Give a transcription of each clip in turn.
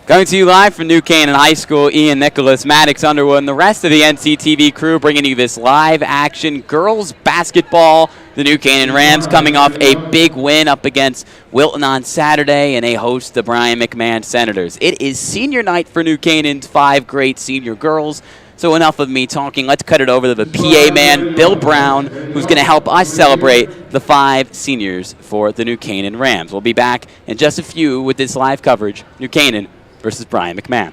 Coming to you live from New Canaan High School, Ian, Nicholas, Maddox, Underwood, and the rest of the NCTV crew bringing you this live action girls basketball. The New Canaan Rams coming off a big win up against Wilton on Saturday, and they host the Brien McMahon Senators. It is senior night for New Canaan's 5 great senior girls. So enough of me talking. Let's cut it over to the PA man, Bill Brown, who's going to help us celebrate the 5 seniors for the New Canaan Rams. We'll be back in just a few with this live coverage. New Canaan versus Brien McMahon.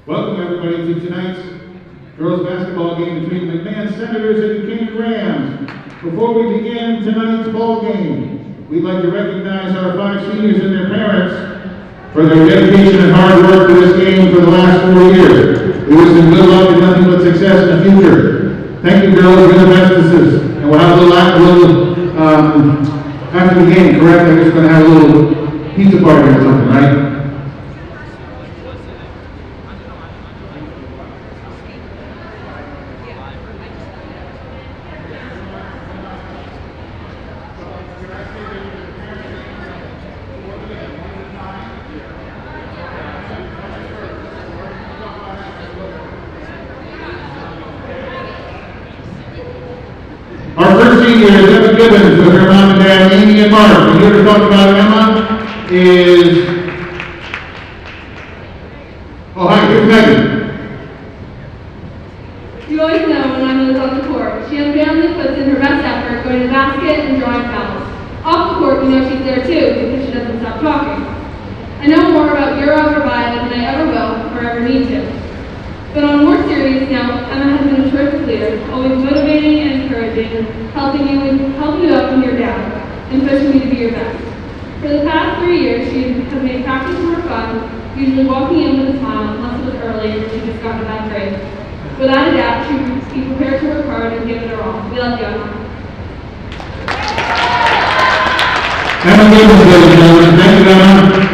Welcome everybody to tonight's girls basketball game between the McMahon Senators and the Canaan Rams. Before we begin tonight's ball game, we'd like to recognize our 5 seniors and their parents for their dedication and hard work to this game for the last 4 years. We wish them good luck and nothing but success in the future. Thank you, girls. You're the bestesses. And we'll have a little after the game, correct? I'm just going to have a little pizza party or something, right? Our first senior is Emma Gibbons with her mom and dad, Amy and Mark. And here to talk about Emma is... Oh, hi, here's Megan. You always know when Emma is on the court. She unfailingly puts in her best effort, going to the basket and drawing fouls. Off the court, we know she's there too, because she doesn't stop talking. I know more about Euro or Violet than I ever will or ever need to. But on a more serious note, Emma has been a terrific leader, always motivating and encouraging, helping you up when you're down, and pushing you to be your best. For the past 3 years, she has made practice more fun, usually walking in with a smile, unless it was early or she just got a bad grade. Without a doubt, she would be prepared to work hard and give it her all. We love you, Emma. Emma Gibbons, ladies and gentlemen. Thank you, Emma.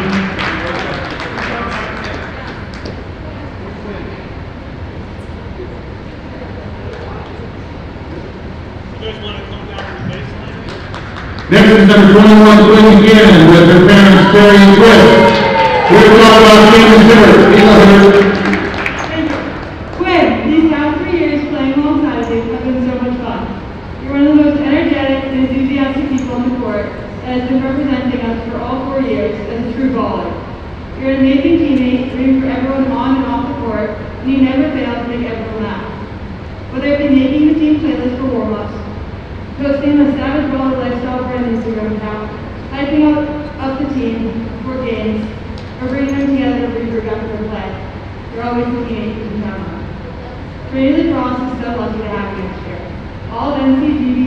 Next is number 21, Quinn Gannon, with her parents, Terry and Chris. Here to talk about Canaan Simmers. Quinn, these past 3 years playing alongside you have been so much fun. You're one of the most energetic and enthusiastic people on the court and has been representing us for all 4 years as a true baller. You're an amazing teammate, rooting for everyone on and off the court, and you never fail to make everyone laugh. Whether it be making the team playlist for warm-ups, posting a Savage Baller Lifestyle for an Instagram account, hyping up the team for games, or bringing them together to re-product their play. You're always looking at you from now on. Brady Frost is so lucky to have you next year. All of NCTV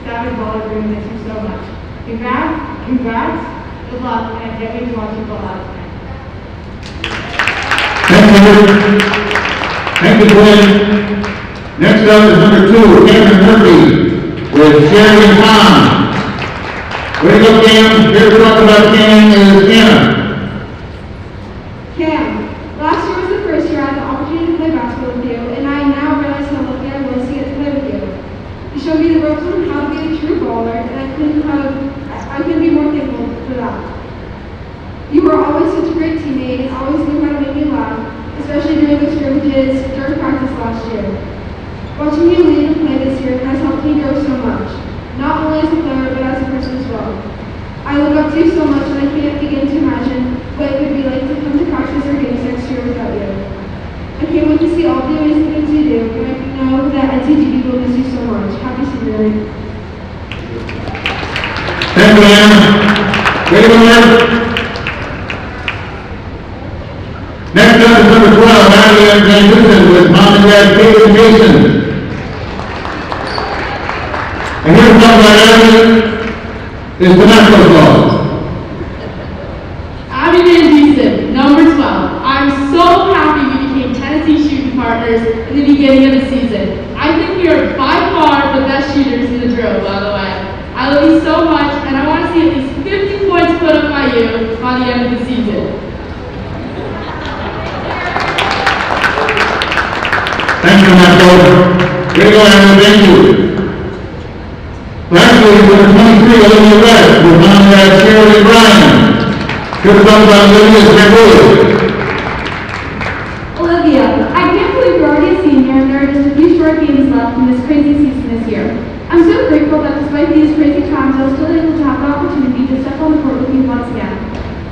Savage Baller Room miss you so much. Congrats, good luck, and I can't wait to watch you ball out tonight. Thank you, Quinn. Next up is number 2, Cameron Murphy, with Sherry and Tom. Way to go, Cam. Here to talk about Cam is Anna. Cam, last year was the first year I had the opportunity to play basketball with you, and I now realize how lucky I was to get to play with you. You showed me the ropes on how to be a true baller, and I couldn't be more thankful for that. You were always such a great teammate and always knew how to make me laugh, especially during the scrimmages during practice last year. Watching you lead and play this year has helped me grow so much, not only as a player but as a person as well. I look up to you so much and I can't begin to imagine what it would be like to come to practice or games next year without you. I can't wait to see all the amazing things you do, and I know that NCTV will miss you so much. Happy senior night. Thank you, Anna. Way to go, Anna. Next up is number 12, Madeline Van Dusen, with mom and dad, Kate and Jason. And here to talk about Abby is the Maddox ball. Abby Van Dusen, number 12. I'm so happy we became Tennessee shooting partners in the beginning of the season. I think we are by far the best shooters in the drill, by the way. I love you so much, and I want to see at least 50 points put up by you by the end of the season. Thanks for that, coach. Way to go, Aaron. Thank you. Lastly, number 23, Olivia West, with Conrad, Shirley Bryan. Good stuff about Olivia's McMahon. Olivia, I can't believe you're already a senior and there are just a few short games left in this crazy season this year. I'm so grateful that despite these crazy times, I was still able to have the opportunity to step on the court with you once again.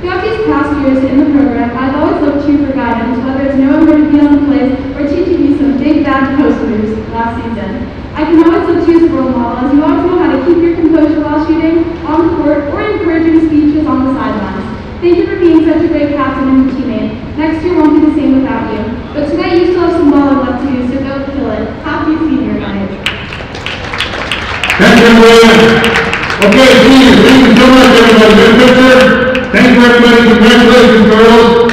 Throughout these past years in the program, I've always looked to you for guidance, whether it's knowing where to be on the plays or teaching me some big bad post moves last season. I can always look to you as a role model, as you always know how to keep your composure while shooting, on the court, or encouraging speeches on the sidelines. Thank you for being such a great captain and teammate. Next year won't be the same without you. But tonight you still have some ball left to do, so go kill it. Happy senior night. Thank you, everyone. Okay, seniors, thank you so much, everybody. Good picture. Thank you, everybody. Congratulations, girls.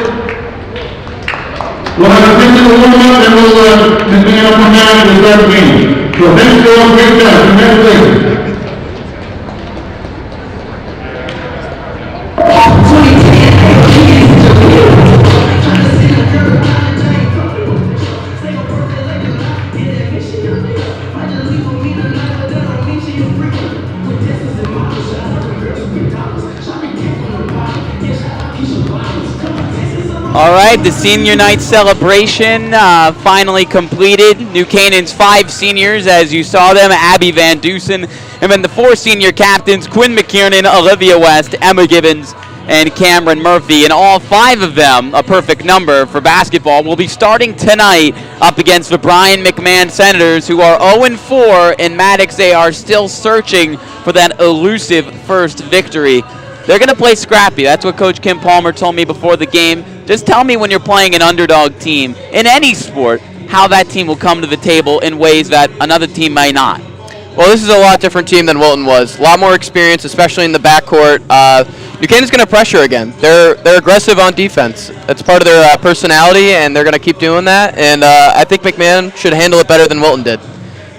We'll have a physical warm-up, and we'll continue up from now and start the game. So thanks, girls. Great job. Congratulations. All right, the senior night celebration finally completed. New Canaan's 5 seniors, as you saw them, Abby Van Dusen, and then the 4 senior captains, Quinn McKiernan, Olivia West, Emma Gibbons, and Cameron Murphy, and all 5 of them, a perfect number for basketball, will be starting tonight up against the Brien McMahon Senators, who are 0-4 in Maddox. They are still searching for that elusive first victory. They're going to play scrappy. That's what Coach Kim Palmer told me before the game. Just tell me when you're playing an underdog team in any sport how that team will come to the table in ways that another team may not. Well, this is a lot different team than Wilton was. A lot more experience, especially in the backcourt. New Canaan's going to pressure again. They're aggressive on defense. That's part of their personality, and they're going to keep doing that. And I think McMahon should handle it better than Wilton did.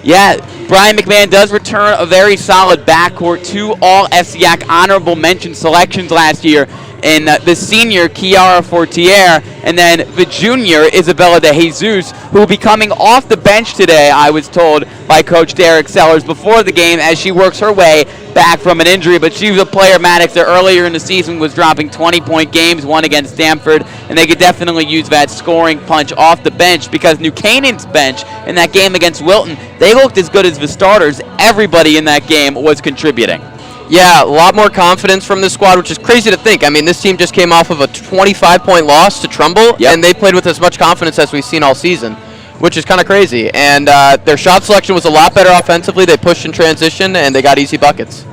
Yeah, Brien McMahon does return a very solid backcourt, 2 all-FCIAC honorable mention selections last year, and the senior, Kiara Fortier, and then the junior, Isabella De Jesus, who will be coming off the bench today, I was told by Coach Derek Sellers before the game, as she works her way back from an injury. But she was a player, Maddox, that earlier in the season was dropping 20-point games, one against Stanford, and they could definitely use that scoring punch off the bench, because New Canaan's bench in that game against Wilton, they looked as good as the starters. Everybody in that game was contributing. Yeah, a lot more confidence from this squad, which is crazy to think. I mean, this team just came off of a 25-point loss to Trumbull, and they played with as much confidence as we've seen all season, which is kind of crazy. And their shot selection was a lot better offensively. They pushed in transition, and they got easy buckets.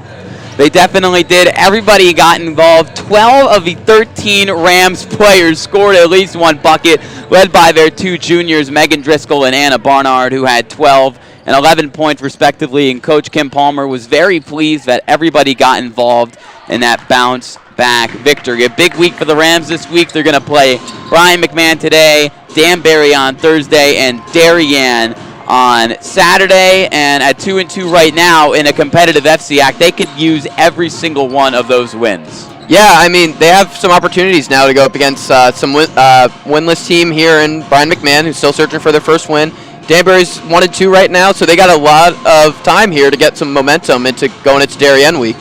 They definitely did. Everybody got involved. 12 of the 13 Rams players scored at least one bucket, led by their 2 juniors, Megan Driscoll and Anna Barnard, who had 12 and 11 points respectively. And Coach Kim Palmer was very pleased that everybody got involved in that bounce-back victory. A big week for the Rams this week. They're going to play Brien McMahon today, Danbury on Thursday, and Darien on Saturday. And at 2-2 right now in a competitive FCIAC, they could use every single one of those wins. Yeah, I mean, they have some opportunities now to go up against some winless team here in Brien McMahon, who's still searching for their first win. Danbury's 1-2 right now, so they got a lot of time here to get some momentum into going into Darien week.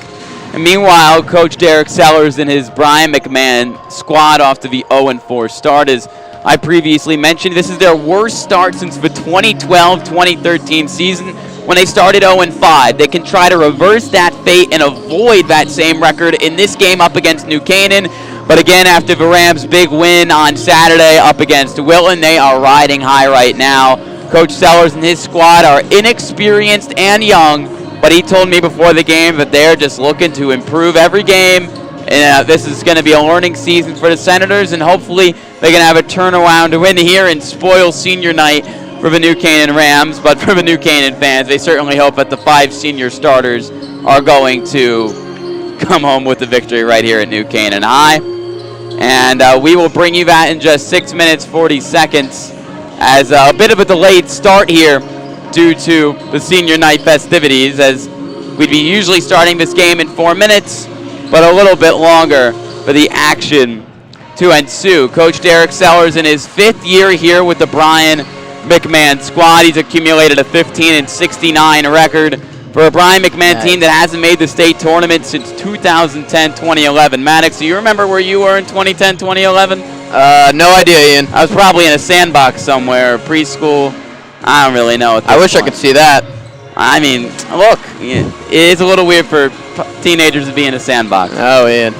And meanwhile, Coach Derek Sellers and his Brien McMahon squad off to the 0-4 start. As I previously mentioned, this is their worst start since the 2012-2013 season, when they started 0-5. They can try to reverse that fate and avoid that same record in this game up against New Canaan. But again, after the Rams' big win on Saturday up against Wilton, they are riding high right now. Coach Sellers and his squad are inexperienced and young, but he told me before the game that they're just looking to improve every game. And this is going to be a learning season for the Senators, and hopefully they can have a turnaround to win here and spoil senior night for the New Canaan Rams. But for the New Canaan fans, they certainly hope that the 5 senior starters are going to come home with the victory right here at New Canaan High. And we will bring you that in just 6 minutes, 40 seconds. As a bit of a delayed start here due to the senior night festivities, as we'd be usually starting this game in 4 minutes, but a little bit longer for the action to ensue. Coach Derek Sellers in his 5th year here with the Brien McMahon squad. He's accumulated a 15-69 record for a Brien McMahon team that hasn't made the state tournament since 2010-2011. Maddox, do you remember where you were in 2010-2011? No idea, Ian. I was probably in a sandbox somewhere, preschool. I don't really know. I wish I could see that. I mean, look, it is a little weird for teenagers to be in a sandbox. Oh, Ian.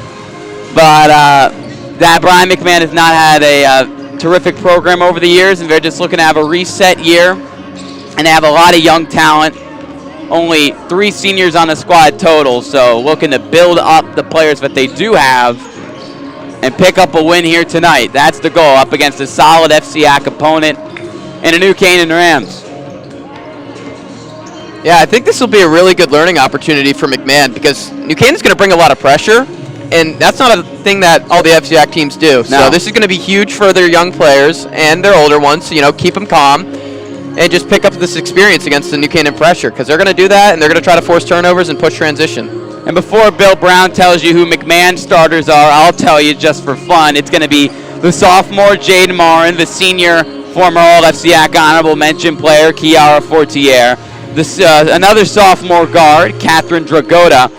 But that Brien McMahon has not had a terrific program over the years, and they're just looking to have a reset year. And they have a lot of young talent. Only 3 seniors on the squad total, so looking to build up the players that they do have and pick up a win here tonight. That's the goal, up against a solid FCAC opponent and a New Canaan Rams. Yeah, I think this will be a really good learning opportunity for McMahon because New Canaan's going to bring a lot of pressure, and that's not a thing that all the FCAC teams do. No. So this is going to be huge for their young players and their older ones, so, you know, keep them calm and just pick up this experience against the New Canaan pressure because they're going to do that, and they're going to try to force turnovers and push transition. And before Bill Brown tells you who McMahon starters are, I'll tell you just for fun. It's going to be the sophomore Jade Marin, the senior former All-FCAC honorable mention player Kiara Fortier, another sophomore guard, Catherine Dragota.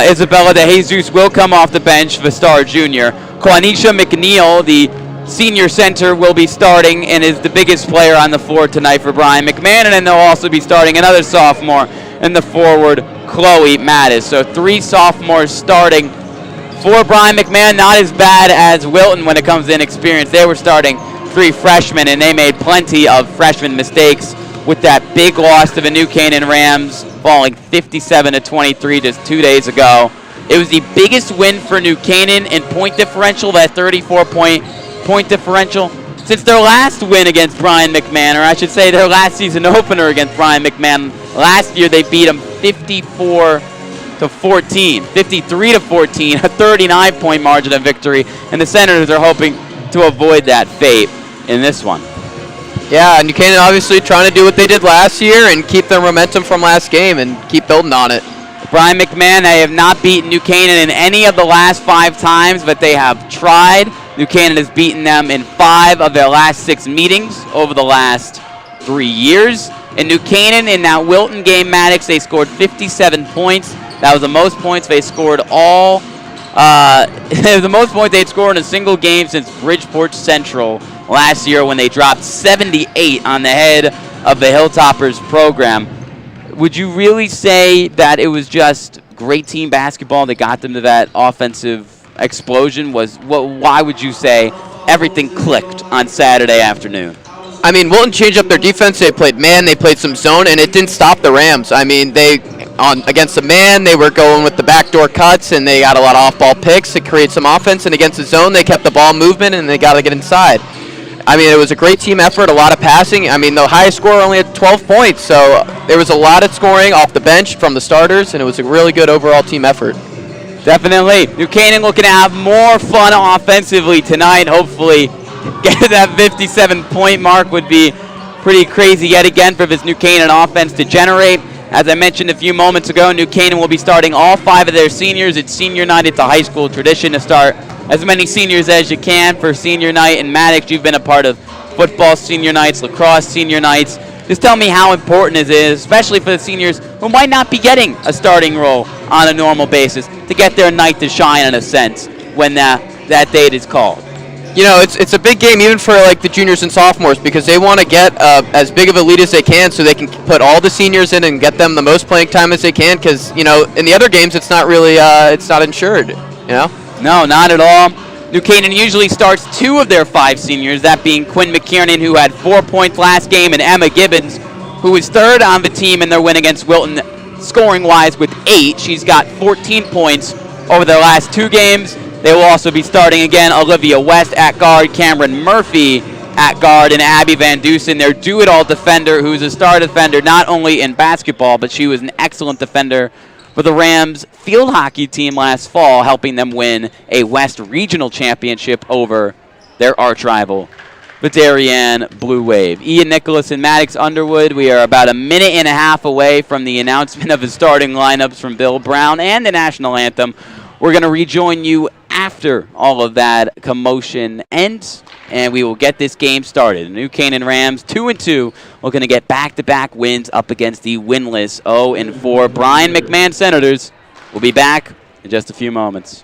Isabella De Jesus will come off the bench, the star junior. Quanisha McNeil, the senior center, will be starting and is the biggest player on the floor tonight for Brien McMahon. And then they'll also be starting another sophomore in the forward, Chloe Mattis. So 3 sophomores starting for Brien McMahon. Not as bad as Wilton when it comes to inexperience. They were starting 3 freshmen, and they made plenty of freshman mistakes with that big loss to the New Canaan Rams, falling 57-23 just 2 days ago. It was the biggest win for New Canaan in point differential, that 34-point differential, since their last win against Brien McMahon, or I should say their last season opener against Brien McMahon. Last year they beat them 53-14, a 39-point margin of victory, and the Senators are hoping to avoid that fate in this one. Yeah, New Canaan obviously trying to do what they did last year and keep their momentum from last game and keep building on it. Brien McMahon, they have not beaten New Canaan in any of the last 5 times, but they have tried. New Canaan has beaten them in 5 of their last 6 meetings over the last 3 years. In New Canaan, in that Wilton game, Maddox, they scored 57 points. That was the most points they scored the most points they'd scored in a single game since Bridgeport Central last year when they dropped 78 on the head of the Hilltoppers program. Would you really say that it was just great team basketball that got them to that offensive explosion? Why would you say everything clicked on Saturday afternoon? I mean, Wilton changed up their defense. They played man, they played some zone, and it didn't stop the Rams. I mean, against the man, they were going with the backdoor cuts, and they got a lot of off-ball picks to create some offense. And against the zone, they kept the ball movement, and they got to get inside. I mean, it was a great team effort, a lot of passing. I mean, the highest scorer only had 12 points, so there was a lot of scoring off the bench from the starters, and it was a really good overall team effort. Definitely. New Canaan looking to have more fun offensively tonight. Hopefully, get that 57-point mark would be pretty crazy yet again for this New Canaan offense to generate. As I mentioned a few moments ago, New Canaan will be starting all 5 of their seniors. It's senior night. It's a high school tradition to start as many seniors as you can for senior night. And Maddox, you've been a part of football senior nights, lacrosse senior nights. Just tell me how important it is, especially for the seniors who might not be getting a starting role on a normal basis, to get their night to shine in a sense when that date is called. You know, it's a big game even for like the juniors and sophomores because they want to get as big of a lead as they can so they can put all the seniors in and get them the most playing time as they can because, you know, in the other games it's not really, it's not insured, you know? No, not at all. New Canaan usually starts 2 of their 5 seniors, that being Quinn McKiernan, who had 4 points last game, and Emma Gibbons, who was 3rd on the team in their win against Wilton, scoring-wise with 8. She's got 14 points over their last 2 games. They will also be starting again Olivia West at guard, Cameron Murphy at guard, and Abby Van Dusen, their do-it-all defender, who's a star defender not only in basketball, but she was an excellent defender for the Rams field hockey team last fall, helping them win a West Regional Championship over their arch rival, the Darien Blue Wave. Ian Nicholas and Maddox Underwood, we are about a minute and a half away from the announcement of the starting lineups from Bill Brown and the national anthem. We're going to rejoin you after all of that commotion ends, and we will get this game started. The New Canaan Rams, 2-2, looking to get back-to-back wins up against the winless 0-4 Brien McMahon Senators. We'll be back in just a few moments.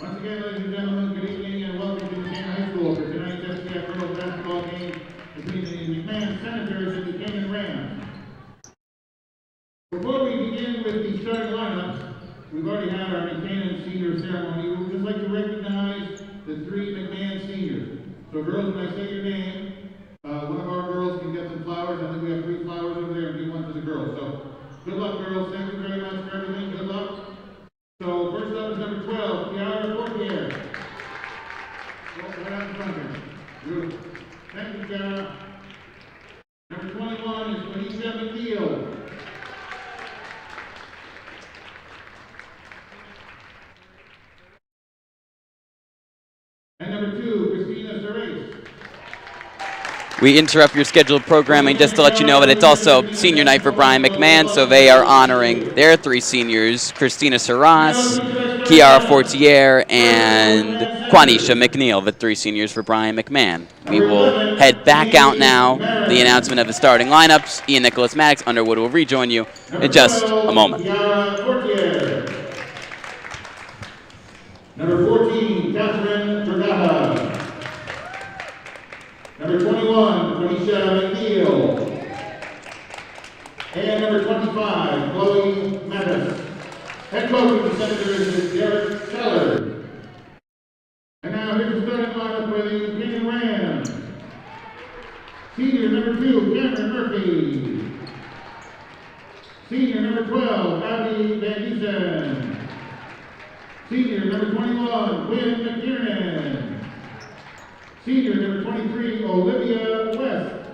Once again, ladies and gentlemen, good evening and welcome to New Canaan High School for tonight's FCF girls basketball game between the McMahon Senators and the Canaan Rams. Before we begin with the starting lineups, we've already had our New Canaan senior ceremony. We would just like to recognize the three McMahon seniors. So girls, when I say your name, one of our girls can get some flowers. I think we have 3 flowers over there and give one to the girls. So good luck, girls. Thank you very much for everything. Good luck. So first up is number 12, Kiara Fortier. Right out in front here. Beautiful. Thank you, Kiara. Number 21 is Felicia McNeil. And number 2, Christina Ceres. We interrupt your scheduled programming just to let you know that it's also senior night for Brien McMahon, so they are honoring their 3 seniors, Christina Sarras, Kiara Fortier, and Quanisha McNeil, the 3 seniors for Brien McMahon. We will head back out now. The announcement of the starting lineups. Ian, Nicholas, Maddox, Underwood will rejoin you in just a moment. Number 14, Catherine Vergata. Number 21, Quanisha McNeil. And number 25, Chloe Maddox. Head coach of the Senators is Derek Scheller. And now here's the starting lineup for the Canaan Rams. Senior number 2, Cameron Murphy. Senior number 12, Abby Van Dusen. Senior number 21, Quinn McKiernan. Senior number 23, Olivia West.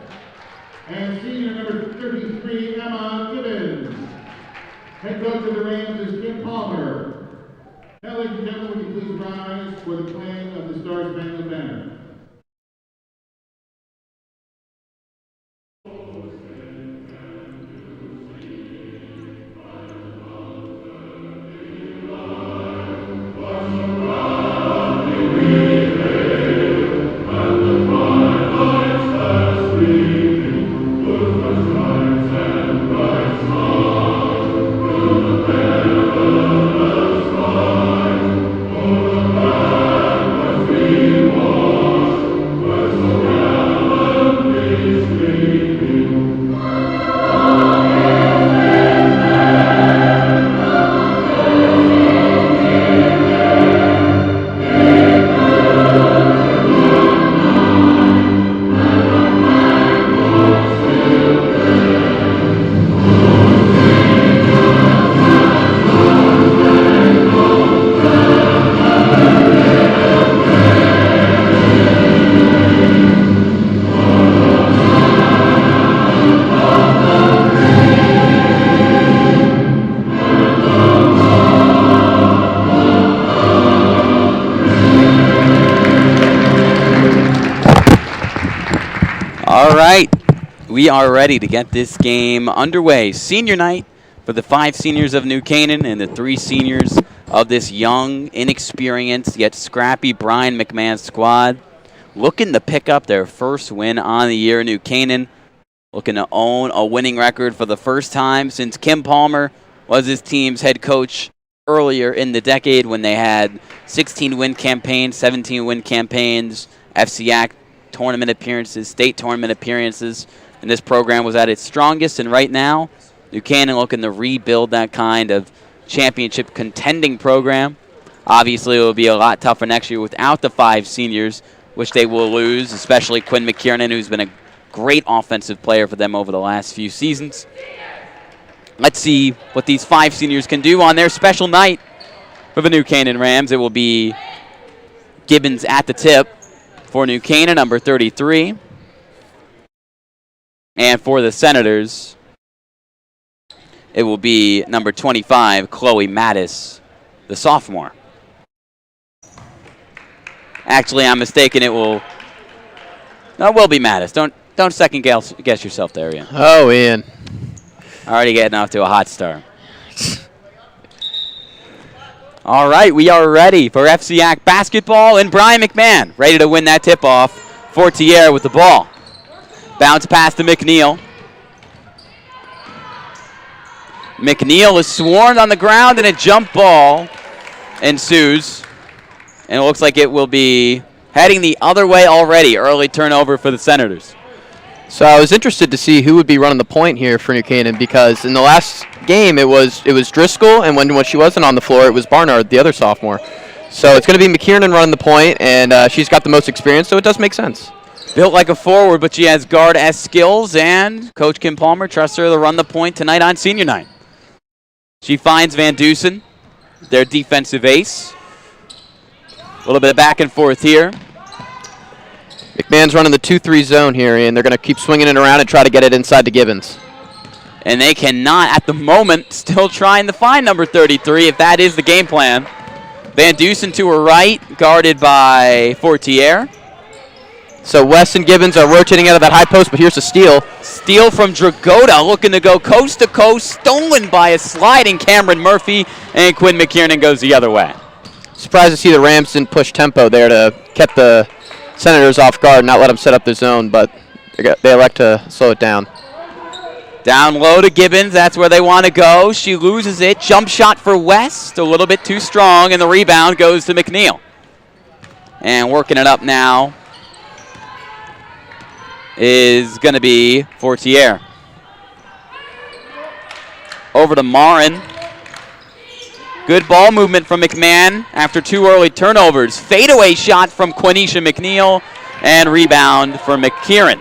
And senior number 33, Emma Gibbons. Head coach of the Rams is Kim Palmer. Now, ladies and gentlemen, would you please rise for the playing of the Star Spangled Banner. All right, we are ready to get this game underway. Senior night for the 5 seniors of New Canaan and the 3 seniors of this young, inexperienced, yet scrappy Brien McMahon squad. Looking to pick up their first win on the year. New Canaan looking to own a winning record for the first time since Kim Palmer was his team's head coach earlier in the decade when they had 16-win campaigns, 17-win campaigns, FCAC tournament appearances, state tournament appearances, and this program was at its strongest. And right now, New Canaan looking to rebuild that kind of championship contending program. Obviously, it will be a lot tougher next year without the 5 seniors, which they will lose, especially Quinn McKiernan, who's been a great offensive player for them over the last few seasons. Let's see what these 5 seniors can do on their special night for the New Canaan Rams. It will be Gibbons at the tip for New Canaan, number 33. And for the Senators, it will be number 25, Chloe Mattis, the sophomore. Actually, I'm mistaken. It will be Mattis. Don't second guess yourself there, Ian. Oh, Ian. Already getting off to a hot start. All right, we are ready for FCAC basketball, and Brien McMahon ready to win that tip-off. Fortier with the ball. Bounce pass to McNeil. McNeil is swarmed on the ground, and a jump ball ensues. And it looks like it will be heading the other way already. Early turnover for the Senators. So I was interested to see who would be running the point here for New Canaan, because in the last game it was Driscoll, and when she wasn't on the floor, it was Barnard, the other sophomore. So it's going to be McKiernan running the point, and she's got the most experience, so it does make sense. Built like a forward, but she has guard-esque skills, and Coach Kim Palmer trusts her to run the point tonight on senior night. She finds Van Dusen, their defensive ace. A little bit of back and forth here. McMahon's running the 2-3 zone here, and they're going to keep swinging it around and try to get it inside to Gibbons. And they cannot, at the moment, still trying to find number 33, if that is the game plan. Van Dusen to her right, guarded by Fortier. So West and Gibbons are rotating out of that high post, but here's a steal. Steal from Dragota, looking to go coast to coast, stolen by a sliding Cameron Murphy, and Quinn McKiernan goes the other way. Surprised to see the Rams didn't push tempo there to keep the Senators off guard, not let them set up the zone, but they elect to slow it down. Down low to Gibbons, that's where they want to go. She loses it, jump shot for West, a little bit too strong, and the rebound goes to McNeil. And working it up now is going to be Fortier. Over to Marin. Good ball movement from McMahon after 2 early turnovers. Fadeaway shot from Quenisha McNeil, and rebound for McKiernan.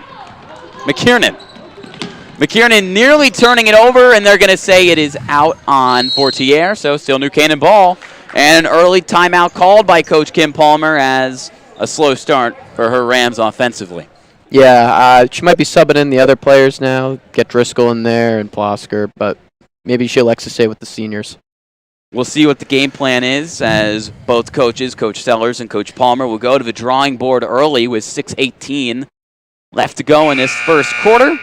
McKiernan nearly turning it over, and they're going to say it is out on Fortier, so still New Canaan ball. And an early timeout called by Coach Kim Palmer as a slow start for her Rams offensively. Yeah, she might be subbing in the other players now, get Driscoll in there and Plosker, but maybe she elects to stay with the seniors. We'll see what the game plan is as both coaches, Coach Sellers and Coach Palmer, will go to the drawing board early with 6:18 left to go in this first quarter.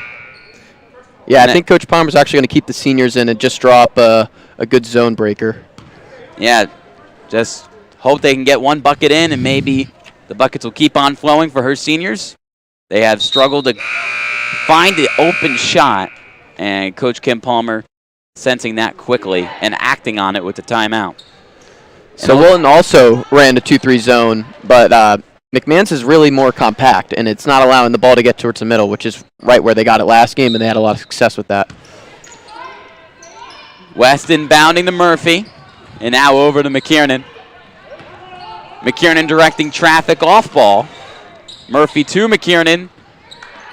Yeah, I think Coach Palmer's actually going to keep the seniors in and just draw up a good zone breaker. Yeah, just hope they can get one bucket in, and maybe the buckets will keep on flowing for her seniors. They have struggled to find the open shot, and Coach Kim Palmer sensing that quickly and acting on it with the timeout. So Wilton also ran a 2-3 zone, but McMahon's is really more compact, and it's not allowing the ball to get towards the middle, which is right where they got it last game, and they had a lot of success with that. West inbounding to Murphy, and now over to McKiernan. McKiernan directing traffic off ball. Murphy to McKiernan.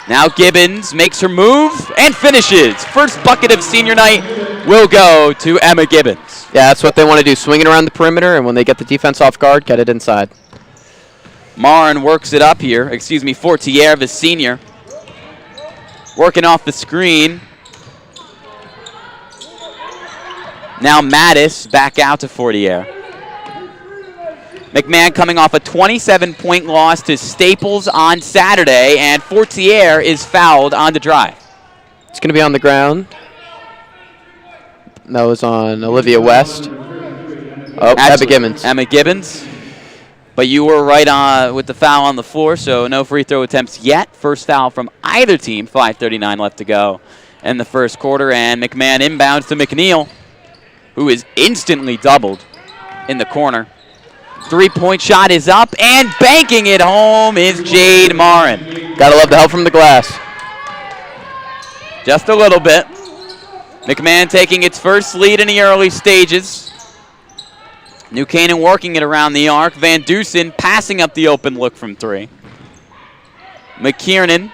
Now Gibbons makes her move and finishes. First bucket of senior night will go to Emma Gibbons. Yeah, that's what they want to do, swing it around the perimeter, and when they get the defense off guard, get it inside. Marin works it up here. Fortier, the senior. Working off the screen. Now Mattis back out to Fortier. McMahon coming off a 27-point loss to Staples on Saturday, and Fortier is fouled on the drive. It's going to be on the ground. That was on Olivia West. Oh, Emma Gibbons. Emma Gibbons. But you were right on with the foul on the floor, so no free throw attempts yet. First foul from either team. 5:39 left to go in the first quarter. And McMahon inbounds to McNeil, who is instantly doubled in the corner. Three-point shot is up, and banking it home is Jade Marin. Gotta love the help from the glass. Just a little bit. McMahon taking its first lead in the early stages. New Canaan working it around the arc. Van Dusen passing up the open look from three. McKiernan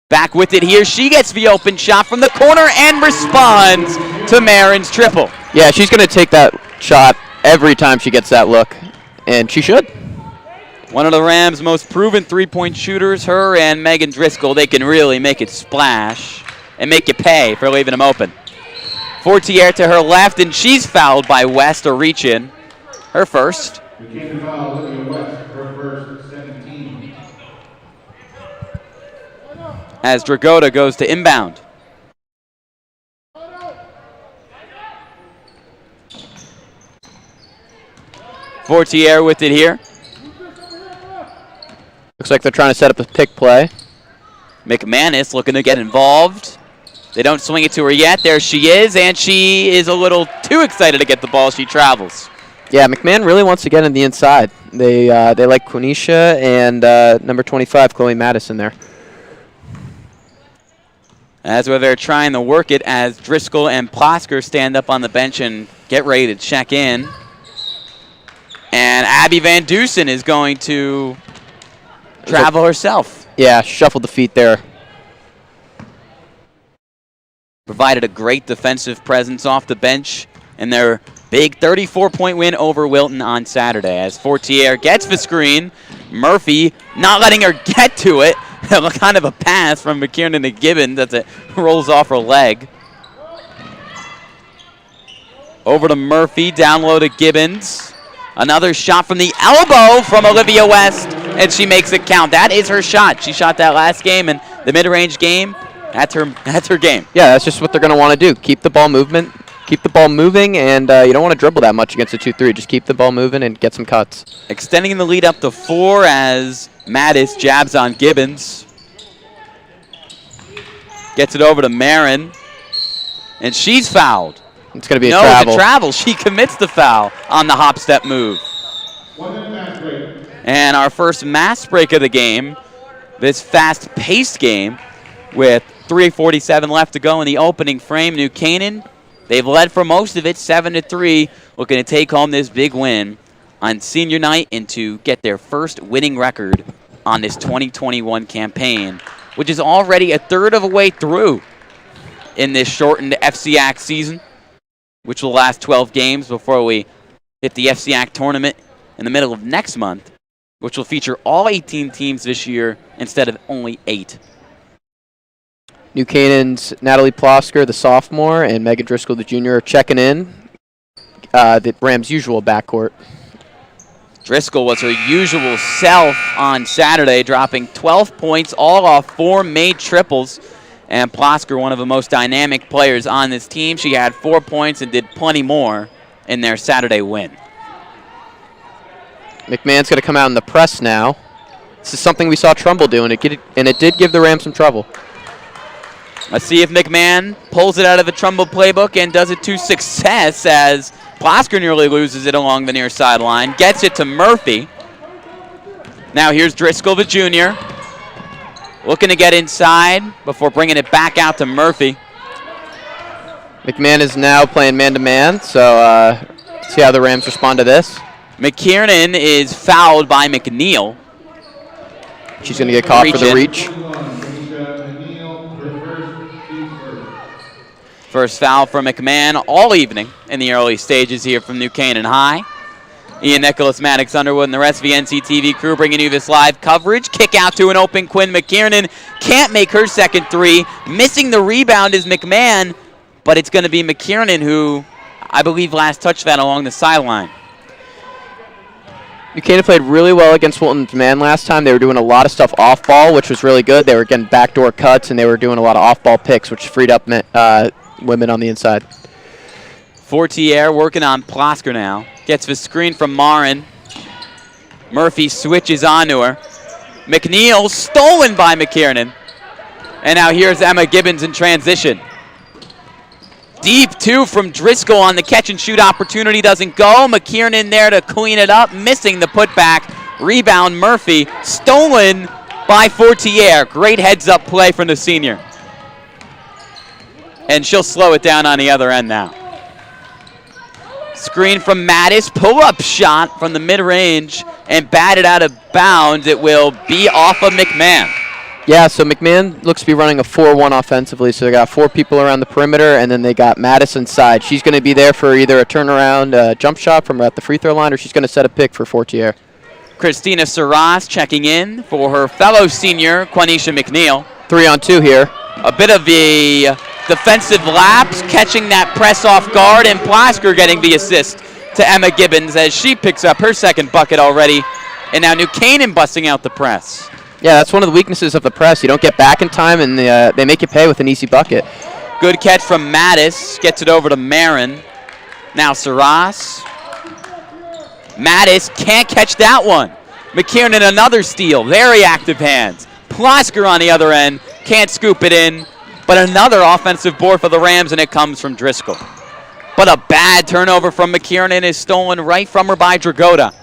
back with it here. She gets the open shot from the corner and responds to Marin's triple. Yeah, she's going to take that shot every time she gets that look, and she should. One of the Rams' most proven three-point shooters, her and Megan Driscoll, they can really make it splash and make you pay for leaving them open. Fortier to her left, and she's fouled by West, a reach-in. Her first. McKinnon foul, Olivia West, her first, 17. As Dragota goes to inbound. Fortier with it here. Looks like they're trying to set up a pick play. McManus looking to get involved. They don't swing it to her yet. There she is, and she is a little too excited to get the ball. She travels. Yeah, McMahon really wants to get in the inside. They like Quenisha and number 25, Chloe Madison there. That's where they're trying to work it as Driscoll and Plosker stand up on the bench and get ready to check in. And Abby Van Dusen is going to travel herself. Yeah, shuffled the feet there. Provided a great defensive presence off the bench in their big 34-point win over Wilton on Saturday. As Fortier gets the screen, Murphy not letting her get to it. Kind of a pass from McKiernan to Gibbons as it rolls off her leg. Over to Murphy, down low to Gibbons. Another shot from the elbow from Olivia West, and she makes it count. That is her shot. She shot that last game, and the mid-range game, that's her game. Yeah, that's just what they're going to want to do. Keep the ball moving, and you don't want to dribble that much against a 2-3. Just keep the ball moving and get some cuts. Extending the lead up to 4 as Mattis jabs on Gibbons. Gets it over to Marin, and she's fouled. It's going to be a no, travel. the travel. She commits the foul on the hop-step move. 1 minute mass break. And our first mass break of the game, this fast-paced game with 3:47 left to go in the opening frame. New Canaan, they've led for most of it, 7-3, looking to take home this big win on senior night and to get their first winning record on this 2021 campaign, which is already a third of a way through in this shortened FCAC season, which will last 12 games before we hit the FCAC tournament in the middle of next month, which will feature all 18 teams this year instead of only 8. New Canaan's Natalie Plosker, the sophomore, and Megan Driscoll, the junior, are checking in. The Rams' usual backcourt. Driscoll was her usual self on Saturday, dropping 12 points, all off 4 made triples. And Plosker, one of the most dynamic players on this team. She had 4 points and did plenty more in their Saturday win. McMahon's going to come out in the press now. This is something we saw Trumbull do, and it did give the Rams some trouble. Let's see if McMahon pulls it out of the Trumbull playbook and does it to success as Plosker nearly loses it along the near sideline. Gets it to Murphy. Now here's Driscoll, the junior. Looking to get inside before bringing it back out to Murphy. McMahon is now playing man-to-man, so see how the Rams respond to this. McKiernan is fouled by McNeil. She's going to get caught for the reach. First foul for McMahon all evening in the early stages here from New Canaan High. Ian Nicholas, Maddox, Underwood, and the rest of the NCTV crew bringing you this live coverage. Kick out to an open Quinn McKiernan. Can't make her second three. Missing the rebound is McMahon, but it's going to be McKiernan who, I believe, last touched that along the sideline. New Canaan played really well against Wilton's man last time. They were doing a lot of stuff off-ball, which was really good. They were getting backdoor cuts, and they were doing a lot of off-ball picks, which freed up women on the inside. Fortier working on Plosker now. Gets the screen from Marin. Murphy switches onto her. McNeil stolen by McKiernan. And now here's Emma Gibbons in transition. Deep two from Driscoll on the catch and shoot opportunity doesn't go. McKiernan there to clean it up, missing the putback. Rebound Murphy, stolen by Fortier. Great heads up play from the senior. And she'll slow it down on the other end now. Screen from Mattis, pull-up shot from the mid-range and batted out of bounds. It will be off of McMahon. Yeah, so McMahon looks to be running a 4-1 offensively, so they got 4 people around the perimeter, and then they got Mattis inside. She's going to be there for either a turnaround jump shot from at the free throw line, or she's going to set a pick for Fortier. Christina Sarras checking in for her fellow senior, Quanisha McNeil. 3-on-2 here. A bit of the defensive lapse, catching that press off guard, and Plosker getting the assist to Emma Gibbons as she picks up her second bucket already. And now New Canaan busting out the press. Yeah, that's one of the weaknesses of the press. You don't get back in time, and they make you pay with an easy bucket. Good catch from Mattis. Gets it over to Marin. Now Sarras. Mattis can't catch that one. McKiernan another steal. Very active hands. Plosker on the other end. Can't scoop it in. But another offensive board for the Rams, and it comes from Driscoll. But a bad turnover from McKiernan is stolen right from her by Dragota.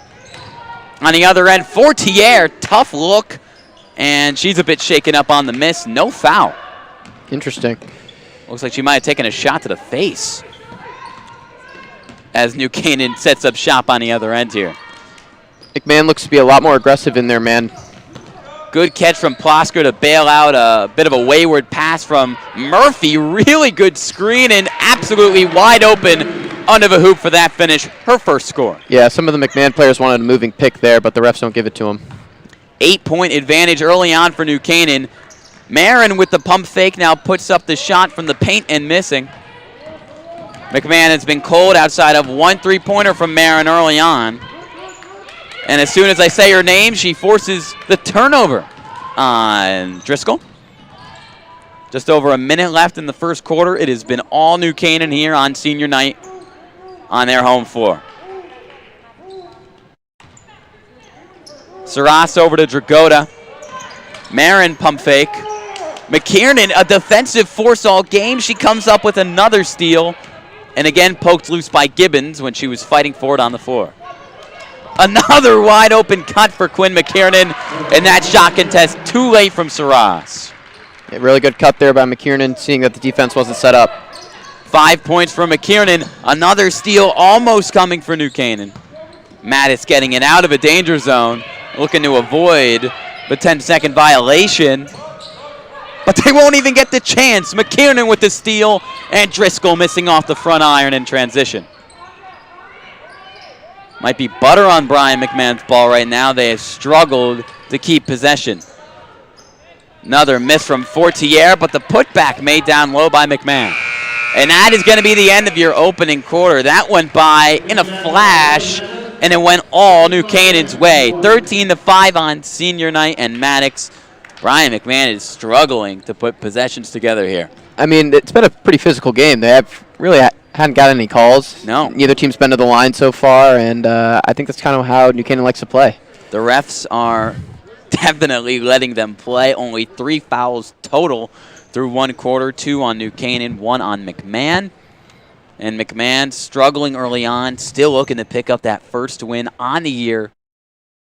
On the other end, Fortier, tough look. And she's a bit shaken up on the miss. No foul. Interesting. Looks like she might have taken a shot to the face. As New Canaan sets up shop on the other end here. McMahon looks to be a lot more aggressive in there, man. Good catch from Plosker to bail out a bit of a wayward pass from Murphy. Really good screen and absolutely wide open under the hoop for that finish. Her first score. Yeah, some of the McMahon players wanted a moving pick there, but the refs don't give it to them. 8-point advantage early on for New Canaan. Marin with the pump fake now puts up the shot from the paint and missing. McMahon has been cold outside of 1 3-pointer from Marin early on. And as soon as I say her name, she forces the turnover on Driscoll. Just over a minute left in the first quarter. It has been all New Canaan here on senior night on their home floor. Sarras over to Dragota. Marin pump fake. McKiernan, a defensive force all game. She comes up with another steal. And again, poked loose by Gibbons when she was fighting for it on the floor. Another wide open cut for Quinn McKiernan. And that shot contest too late from Sarras. Yeah, really good cut there by McKiernan, seeing that the defense wasn't set up. 5 points for McKiernan. Another steal almost coming for New Canaan. Mattis getting it out of a danger zone. Looking to avoid the 10-second violation. But they won't even get the chance. McKiernan with the steal, and Driscoll missing off the front iron in transition. Might be butter on Brien McMahon's ball right now. They have struggled to keep possession. Another miss from Fortier, but the putback made down low by McMahon. And that is going to be the end of your opening quarter. That went by in a flash. And it went all New Canaan's way. 13-5 on senior night, and Maddox. Brien McMahon is struggling to put possessions together here. I mean, it's been a pretty physical game. They have really hadn't got any calls. No. Neither team's been to the line so far, and I think that's kind of how New Canaan likes to play. The refs are definitely letting them play. Only 3 fouls total through 1 quarter. 2 on New Canaan, 1 on McMahon. And McMahon struggling early on, still looking to pick up that first win on the year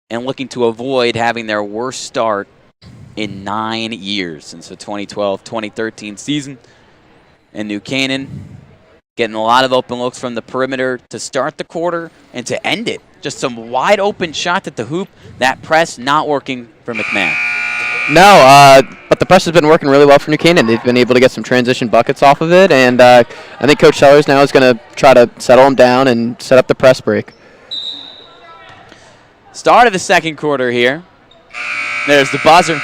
and looking to avoid having their worst start in 9 years since the 2012-2013 season. And New Canaan getting a lot of open looks from the perimeter to start the quarter and to end it. Just some wide open shots at the hoop. That press not working for McMahon. No, but the press has been working really well for New Canaan. They've been able to get some transition buckets off of it, and I think Coach Sellers now is going to try to settle them down and set up the press break. Start of the second quarter here. There's the buzzer.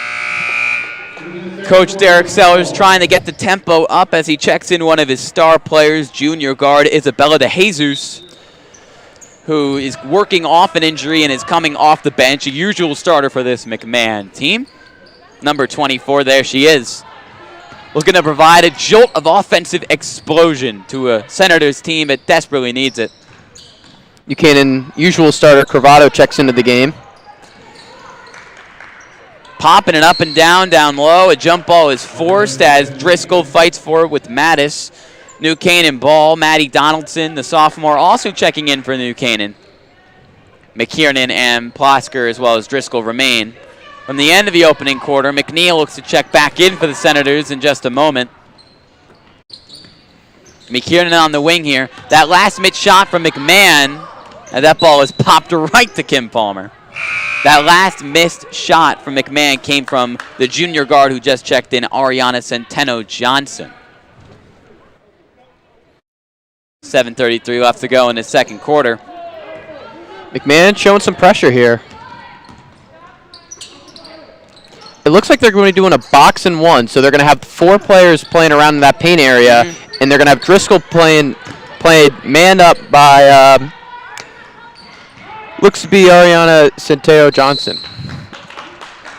Coach Derek Sellers trying to get the tempo up as he checks in one of his star players, junior guard Isabella De Jesus, who is working off an injury and is coming off the bench, a usual starter for this McMahon team. Number 24, there she is. looking to provide a jolt of offensive explosion to a Senators team that desperately needs it. Buchanan, usual starter Cravado checks into the game. Popping it up and down low. A jump ball is forced as Driscoll fights for it with Mattis. New Canaan ball. Maddie Donaldson, the sophomore, also checking in for New Canaan. McKiernan and Plosker as well as Driscoll remain. From the end of the opening quarter, McNeil looks to check back in for the Senators in just a moment. McKiernan on the wing here. That last mid shot from McMahon, and that ball is popped right to Kim Palmer. That last missed shot from McMahon came from the junior guard who just checked in, Ariana Centeno-Johnson. 7:33 left to go in the second quarter. McMahon showing some pressure here. It looks like they're going to be doing a box and one, so they're going to have 4 players playing around in that paint area, and they're going to have Driscoll playing man up by, looks to be Ariana Centeno-Johnson.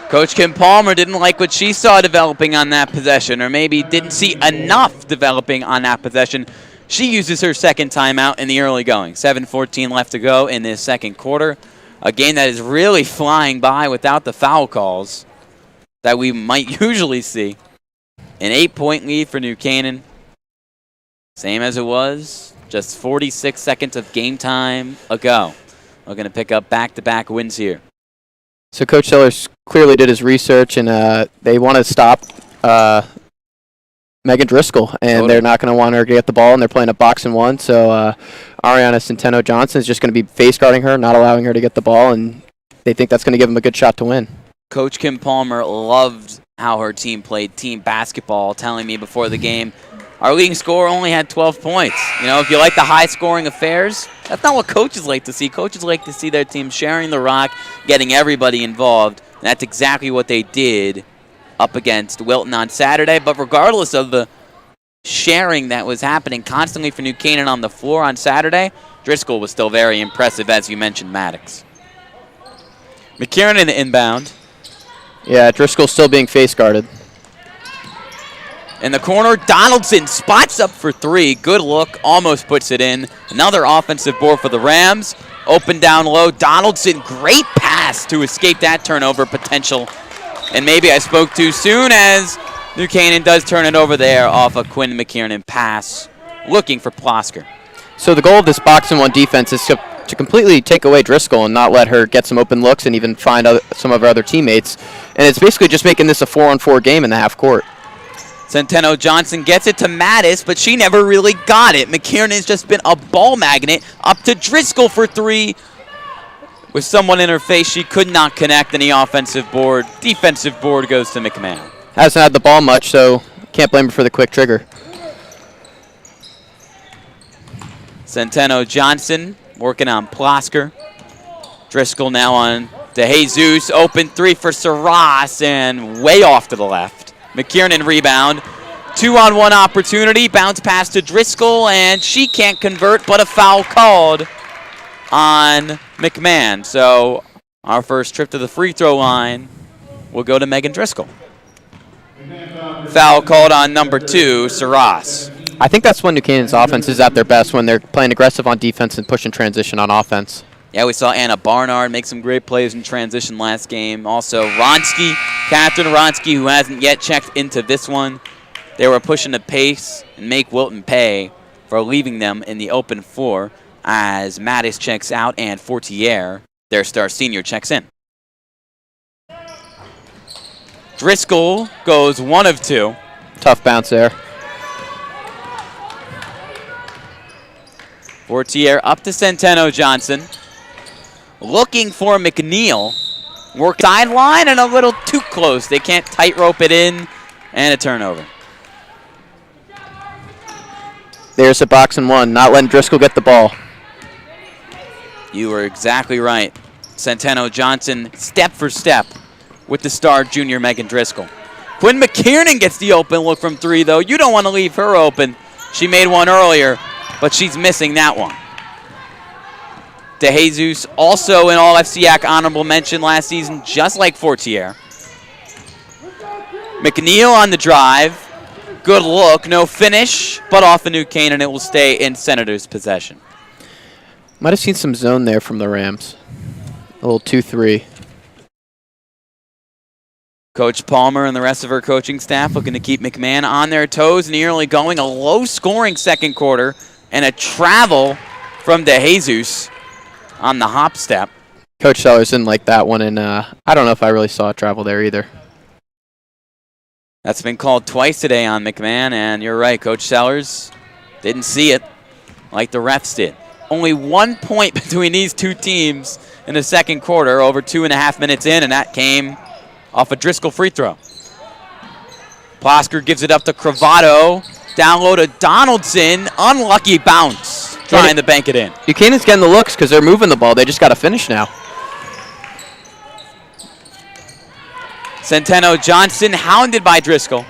Coach Kim Palmer didn't like what she saw developing on that possession, or maybe didn't see enough developing on that possession. She uses her second timeout in the early going. 7:14 left to go in this second quarter. A game that is really flying by without the foul calls that we might usually see. An 8-point lead for New Canaan. Same as it was just 46 seconds of game time ago. We're going to pick up back-to-back wins here. So Coach Sellers clearly did his research, and they want to stop Megan Driscoll, and they're not going to want her to get the ball, and they're playing a box and one. So Ariana Centeno-Johnson is just going to be face guarding her, not allowing her to get the ball, and they think that's going to give them a good shot to win. Coach Kim Palmer loved how her team played team basketball, telling me before the game, our leading scorer only had 12 points. You know, if you like the high-scoring affairs, that's not what coaches like to see. Coaches like to see their team sharing the rock, getting everybody involved, and that's exactly what they did up against Wilton on Saturday. But regardless of the sharing that was happening constantly for New Canaan on the floor on Saturday, Driscoll was still very impressive, as you mentioned, Maddox. McKiernan in the inbound. Yeah, Driscoll still being face guarded. In the corner, Donaldson spots up for 3. Good look, almost puts it in. Another offensive board for the Rams. Open down low. Donaldson, great pass to escape that turnover potential. And maybe I spoke too soon, as New Canaan does turn it over there off a Quinn McKiernan pass, looking for Plosker. So the goal of this box and one defense is to completely take away Driscoll and not let her get some open looks and even find some of her other teammates. And it's basically just making this a 4-on-4 game in the half court. Centeno-Johnson gets it to Mattis, but she never really got it. McKiernan's just been a ball magnet. Up to Driscoll for 3. With someone in her face, she could not connect any offensive board. Defensive board goes to McMahon. Hasn't had the ball much, so can't blame her for the quick trigger. Centeno-Johnson working on Plosker. Driscoll now on DeJesus. Open 3 for Saras, and way off to the left. McKiernan rebound. 2-on-1 opportunity. Bounce pass to Driscoll, and she can't convert, but a foul called on McMahon. So our first trip to the free throw line will go to Megan Driscoll. Foul called on number 2, Saras. I think that's when New Canaan's offense is at their best, when they're playing aggressive on defense and pushing transition on offense. Yeah, we saw Anna Barnard make some great plays in transition last game. Also, Ronsky, Catherine Ronsky, who hasn't yet checked into this one. They were pushing the pace and make Wilton pay for leaving them in the open floor as Mattis checks out and Fortier, their star senior, checks in. Driscoll goes 1 of 2. Tough bounce there. Fortier up to Centeno-Johnson. Looking for McNeil. Work sideline and a little too close. They can't tightrope it in, and a turnover. There's a box and one, not letting Driscoll get the ball. You were exactly right. Centeno-Johnson step for step with the star junior Megan Driscoll. Quinn McKiernan gets the open look from 3, though. You don't want to leave her open. She made one earlier, but she's missing that one. DeJesus, also an All-FCAC honorable mention last season, just like Fortier. McNeil on the drive. Good look, no finish, but off the New Canaan, it will stay in Senators' possession. Might have seen some zone there from the Rams. A little 2-3. Coach Palmer and the rest of her coaching staff looking to keep McMahon on their toes, nearly going a low-scoring second quarter, and a travel from DeJesus on the hop step. Coach Sellers didn't like that one, and I don't know if I really saw a travel there either. That's been called twice today on McMahon, and you're right, Coach Sellers didn't see it like the refs did. Only 1 point between these two teams in the second quarter, over 2.5 minutes in, and that came off a Driscoll free throw. Plosker gives it up to Cravato. Down low to Donaldson. Unlucky bounce. Trying to bank it in. Buchanan's getting the looks because they're moving the ball. They just got to finish now. Centeno Johnson hounded by Driscoll.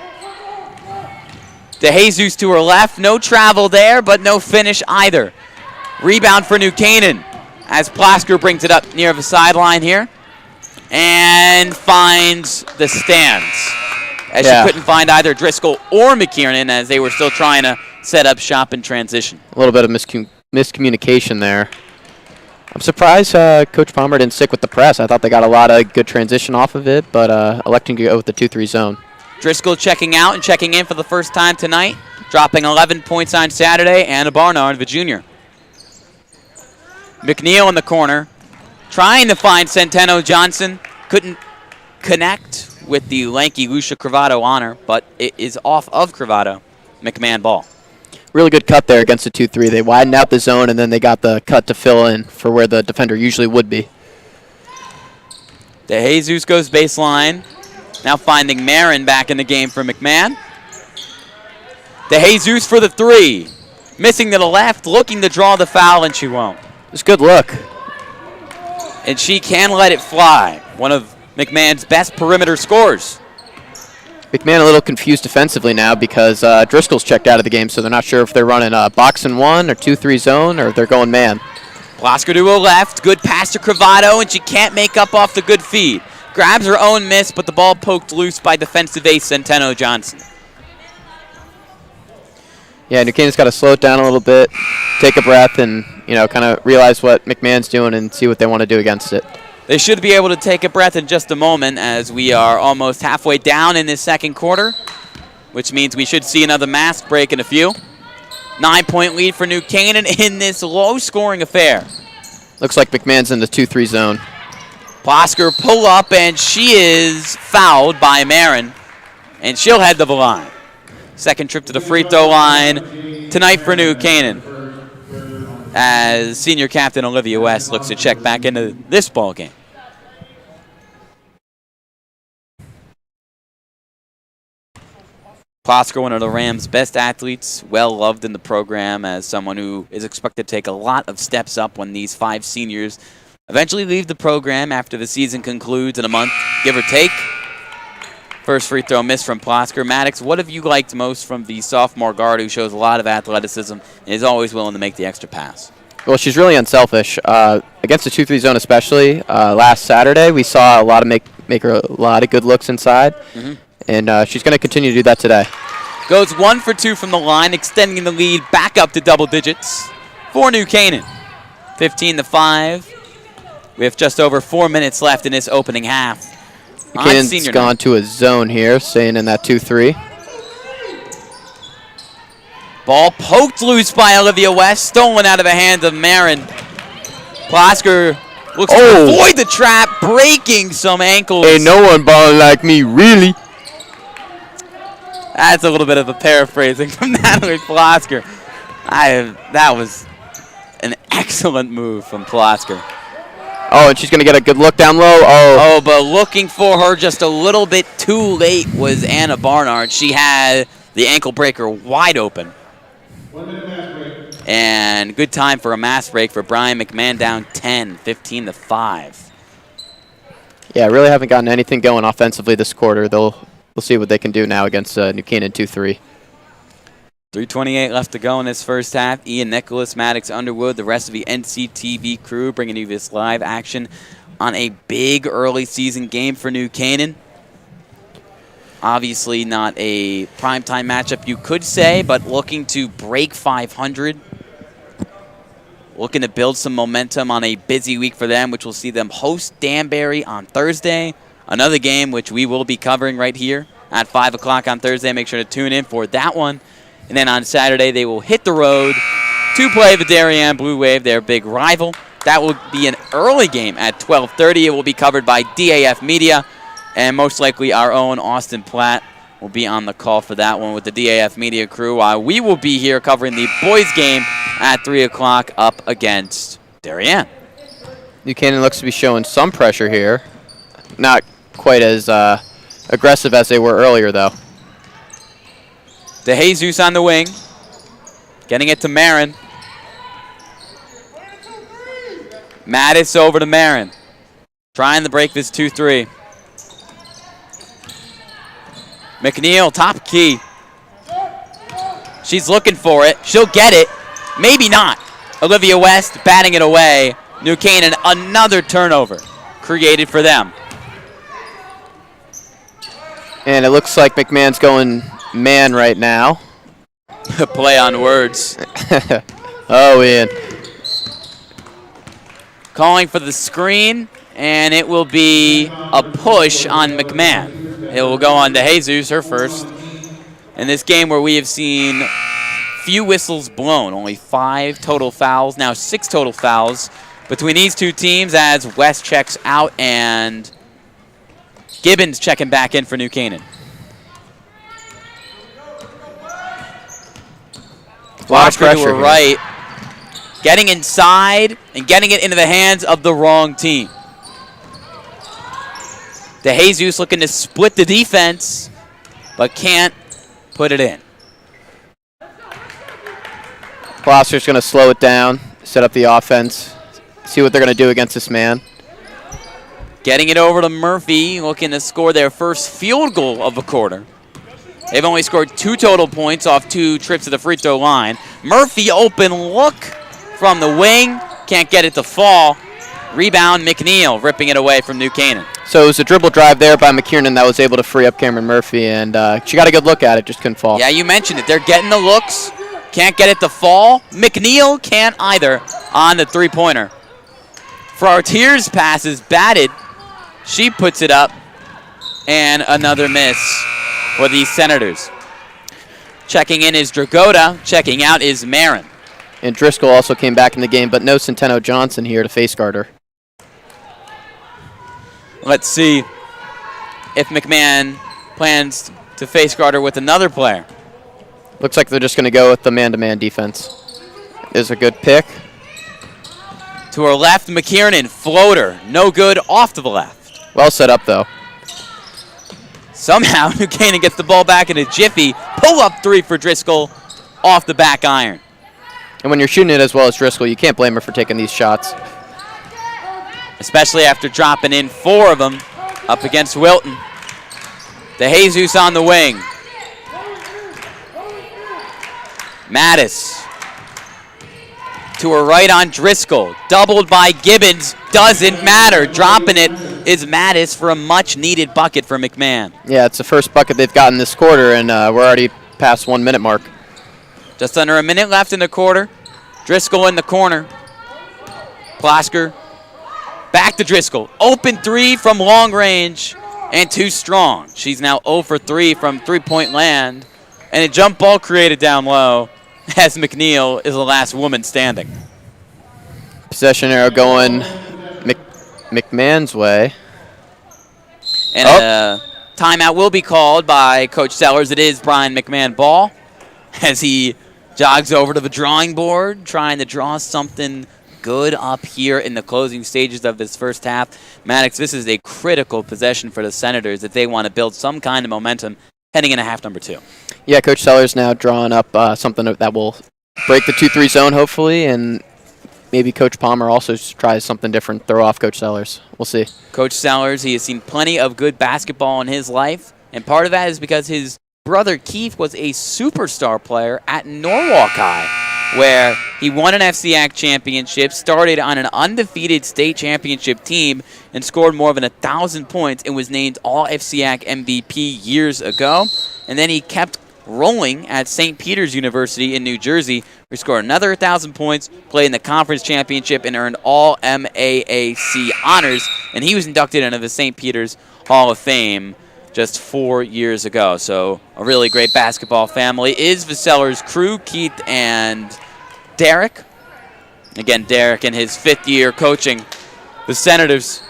DeJesus to her left. No travel there, but no finish either. Rebound for New Canaan as Plosker brings it up near the sideline here and finds the stands. As she couldn't find either Driscoll or McKiernan as they were still trying to set up shop in transition. A little bit of miscommunication there. I'm surprised Coach Palmer didn't stick with the press. I thought they got a lot of good transition off of it, but electing to go with the 2-3 zone. Driscoll checking out and checking in for the first time tonight, dropping 11 points on Saturday, and Barnard, the junior. McNeil in the corner, trying to find Centeno Johnson. Couldn't connect with the lanky Lucia Cravato on her, but it is off of Cravato. McMahon ball. Really good cut there against the 2-3. They widened out the zone, and then they got the cut to fill in for where the defender usually would be. DeJesus goes baseline. Now finding Marin back in the game for McMahon. DeJesus for the three. Missing to the left, looking to draw the foul, and she won't. It's a good look. And she can let it fly. One of McMahon's best perimeter scorers. McMahon a little confused defensively now because Driscoll's checked out of the game, so they're not sure if they're running a box and one or 2-3 zone or if they're going man. Plosker to her left. Good pass to Cravato, and she can't make up off the good feed. Grabs her own miss, but the ball poked loose by defensive ace Centeno Johnson. Yeah, New Canaan's got to slow it down a little bit, take a breath, and kind of realize what McMahon's doing and see what they want to do against it. They should be able to take a breath in just a moment as we are almost halfway down in this second quarter, which means we should see another mask break in a few. 9-point lead for New Canaan in this low-scoring affair. Looks like McMahon's in the 2-3 zone. Plosker pull up, and she is fouled by Marin, and she'll head to the line. Second trip to the free throw line tonight for New Canaan, as senior captain Olivia West looks to check back into this ball game. Plosker, one of the Rams' best athletes, well loved in the program as someone who is expected to take a lot of steps up when these 5 seniors eventually leave the program after the season concludes in a month, give or take. First free throw miss from Plosker. Maddox, what have you liked most from the sophomore guard who shows a lot of athleticism and is always willing to make the extra pass? Well, she's really unselfish. Against the 2-3 zone especially, last Saturday we saw a lot of make her a lot of good looks inside, and she's going to continue to do that today. Goes 1 for 2 from the line, extending the lead back up to double digits for New Canaan. 15-5. We have just over 4 minutes left in this opening half. Canaan's gone to a zone here, staying in that 2-3. Ball poked loose by Olivia West, stolen out of the hands of Marin. Plosker looks to avoid the trap, breaking some ankles. Ain't no one balling like me, really. That's a little bit of a paraphrasing from Natalie Plosker. That was an excellent move from Plosker. Oh, and she's going to get a good look down low. Oh, but looking for her just a little bit too late was Anna Barnard. She had the ankle breaker wide open. 1 minute mass break. And good time for a mass break for Brien McMahon, down 10, 15-5. Yeah, really haven't gotten anything going offensively this quarter. We'll see what they can do now against New Canaan 2-3. 3:28 left to go in this first half. Ian Nicholas, Maddox, Underwood, the rest of the NCTV crew bringing you this live action on a big early season game for New Canaan. Obviously not a primetime matchup, you could say, but looking to break 500. Looking to build some momentum on a busy week for them, which will see them host Danbury on Thursday. Another game which we will be covering right here at 5 o'clock on Thursday. Make sure to tune in for that one. And then on Saturday, they will hit the road to play the Darien Blue Wave, their big rival. That will be an early game at 12:30. It will be covered by DAF Media, and most likely our own Austin Platt will be on the call for that one with the DAF Media crew, while we will be here covering the boys game at 3 o'clock up against Darien. New Canaan looks to be showing some pressure here. Not quite as aggressive as they were earlier, though. DeJesus on the wing, getting it to Marin. Maddox over to Marin, trying to break this 2-3. McNeil, top key. She's looking for it. She'll get it. Maybe not. Olivia West batting it away. New Canaan, another turnover created for them. And it looks like McMahon's going man right now. Play on words. Oh, Ian. Calling for the screen, and it will be a push on McMahon. It will go on to Jesus, her first. In this game where we have seen few whistles blown, only 5 total fouls, now 6 total fouls between these two teams as West checks out and Gibbons checking back in for New Canaan. A lot of pressure to her right, getting inside and getting it into the hands of the wrong team. DeJesus looking to split the defense, but can't put it in. Gloucester's going to slow it down, set up the offense, see what they're going to do against this man. Getting it over to Murphy, looking to score their first field goal of the quarter. They've only scored 2 total points off 2 trips to the free throw line. Murphy, open look from the wing, can't get it to fall. Rebound, McNeil ripping it away from New Canaan. So it was a dribble drive there by McKiernan that was able to free up Cameron Murphy, and she got a good look at it, just couldn't fall. Yeah, you mentioned it. They're getting the looks, can't get it to fall. McNeil can't either on the three-pointer. Frautier's pass is batted. She puts it up, and another miss for the Senators. Checking in is Dragota, checking out is Marin. And Driscoll also came back in the game, but no Centeno Johnson here to face guard her. Let's see if McMahon plans to face guard her with another player. Looks like they're just going to go with the man-to-man defense. Is a good pick. To her left, McKiernan, floater, no good, off to the left. Well set up, though. Somehow, New Canaan gets the ball back in a jiffy. Pull-up 3 for Driscoll, off the back iron. And when you're shooting it as well as Driscoll, you can't blame her for taking these shots. Especially after dropping in 4 of them up against Wilton. DeJesus on the wing. Mattis to her right on Driscoll. Doubled by Gibbons. Doesn't matter. Dropping it is Mattis for a much-needed bucket for McMahon. Yeah, it's the first bucket they've gotten this quarter, and we're already past 1 minute mark. Just under a minute left in the quarter. Driscoll in the corner. Klosker back to Driscoll. Open 3 from long range and too strong. She's now 0 for 3 from three-point land. And a jump ball created down low as McNeil is the last woman standing. Possession arrow going McMahon's way. And a timeout will be called by Coach Sellers. It is Brien McMahon ball as he jogs over to the drawing board, trying to draw something good up here in the closing stages of this first half. Maddox, this is a critical possession for the Senators if they want to build some kind of momentum heading into half number 2. Yeah, Coach Sellers now drawing up something that will break the 2-3 zone, hopefully, and maybe Coach Palmer also tries something different, throw off Coach Sellers. We'll see. Coach Sellers, he has seen plenty of good basketball in his life, and part of that is because his brother Keith was a superstar player at Norwalk High where he won an FCAC championship, started on an undefeated state championship team, and scored more than 1,000 points and was named All-FCAC MVP years ago. And then he kept rolling at St. Peter's University in New Jersey, where he scored another 1,000 points, played in the conference championship, and earned all MAAC honors. And he was inducted into the St. Peter's Hall of Fame just 4 years ago. So a really great basketball family is Vassellers' crew, Keith and Derek. Again, Derek in his 5th year coaching the Senators.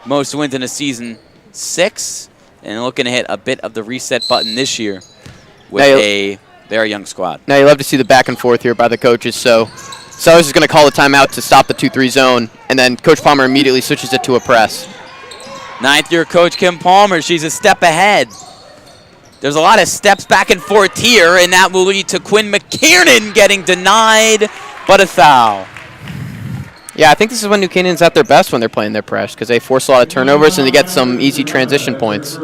Most wins in a season, 6. And looking to hit a bit of the reset button this year with a very young squad. Now you love to see the back and forth here by the coaches. So Sellers is going to call the timeout to stop the 2-3 zone, and then Coach Palmer immediately switches it to a press. 9th year coach Kim Palmer, she's a step ahead. There's a lot of steps back and forth here, and that will lead to Quinn McKiernan getting denied, but a foul. Yeah, I think this is when New Canaan's at their best when they're playing their press, because they force a lot of turnovers and they get some easy transition points.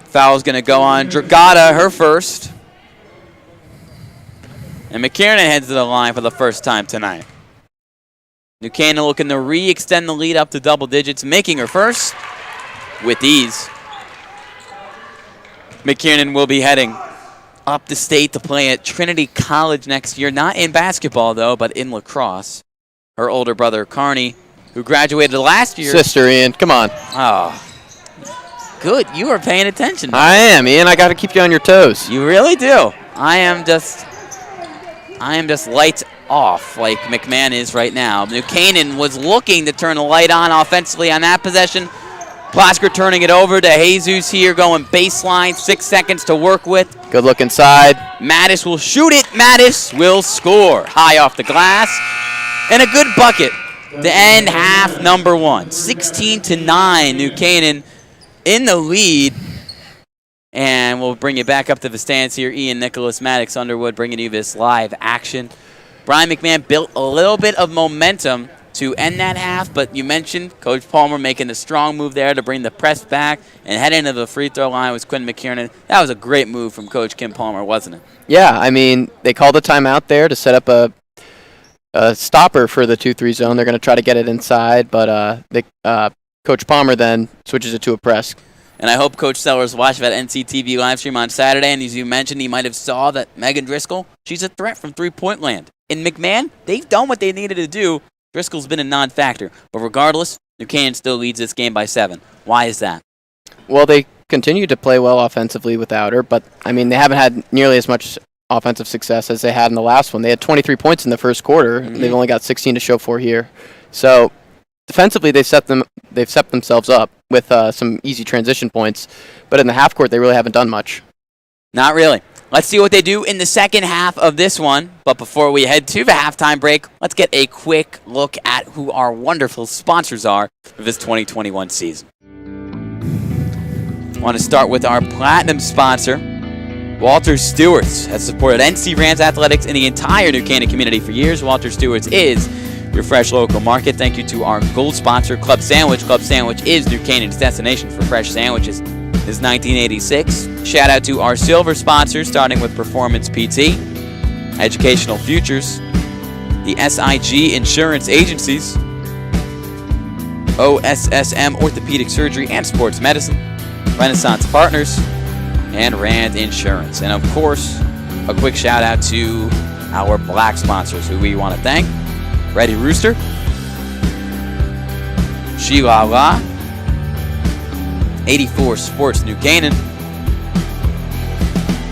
Foul's going to go on Dragata, her first. And McKiernan heads to the line for the first time tonight. New Canaan looking to re-extend the lead up to double digits, making her first with ease. McKiernan will be heading up the state to play at Trinity College next year. Not in basketball, though, but in lacrosse. Her older brother, Carney, who graduated last year. Sister, Ian, come on. Oh, good. You are paying attention. I am, Ian. I got to keep you on your toes. You really do. I am just lights off like McMahon is right now. New Canaan was looking to turn the light on offensively on that possession. Plasker turning it over to Jesus here, going baseline, 6 seconds to work with. Good look inside. Mattis will shoot it. Mattis will score. High off the glass. And a good bucket to end half number 1. 16-9, New Canaan in the lead. And we'll bring you back up to the stands here. Ian, Nicholas, Maddox, Underwood bringing you this live action. Brien McMahon built a little bit of momentum to end that half, but you mentioned Coach Palmer making a strong move there to bring the press back and head into the free throw line with Quinn McKiernan. That was a great move from Coach Kim Palmer, wasn't it? Yeah, I mean, they called a timeout there to set up a stopper for the 2-3 zone. They're going to try to get it inside, but Coach Palmer then switches it to a press. And I hope Coach Sellers watched that NCTV live stream on Saturday, and as you mentioned, he might have saw that Megan Driscoll, she's a threat from three-point land. In McMahon, they've done what they needed to do. Driscoll's been a non-factor. But regardless, New Canaan still leads this game by 7. Why is that? Well, they continue to play well offensively without her, but, I mean, they haven't had nearly as much offensive success as they had in the last one. They had 23 points in the first quarter. Mm-hmm. They've only got 16 to show for here. So defensively, they've set themselves up with some easy transition points. But in the half court, they really haven't done much. Not really. Let's see what they do in the second half of this one. But before we head to the halftime break, let's get a quick look at who our wonderful sponsors are for this 2021 season. I want to start with our platinum sponsor. Walter Stewart's has supported NC Rams athletics in the entire New Canaan community for years. Walter Stewart's is your fresh local market. Thank you to our gold sponsor, Club Sandwich. Club Sandwich is New Canaan's destination for fresh sandwiches since 1986. Shout out to our silver sponsors, starting with Performance PT, Educational Futures, the SIG Insurance Agencies, OSSM Orthopedic Surgery and Sports Medicine, Renaissance Partners, and Rand Insurance. And of course, a quick shout out to our black sponsors who we want to thank. Ready Rooster, Sheila La, 84 Sports New Canaan,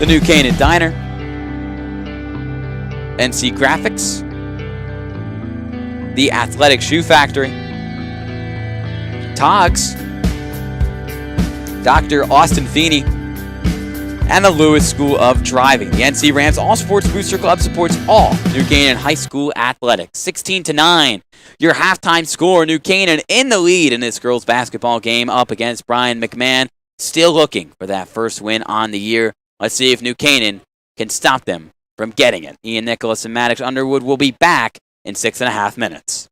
the New Canaan Diner, NC Graphics, the Athletic Shoe Factory, Togs, Dr. Austin Feeney, and the Lewis School of Driving. The NC Rams All Sports Booster Club supports all New Canaan High School athletics. 16-9, your halftime score. New Canaan in the lead in this girls basketball game up against Brien McMahon. Still looking for that first win on the year. Let's see if New Canaan can stop them from getting it. Ian, Nicholas, and Maddox Underwood will be back in 6.5 minutes.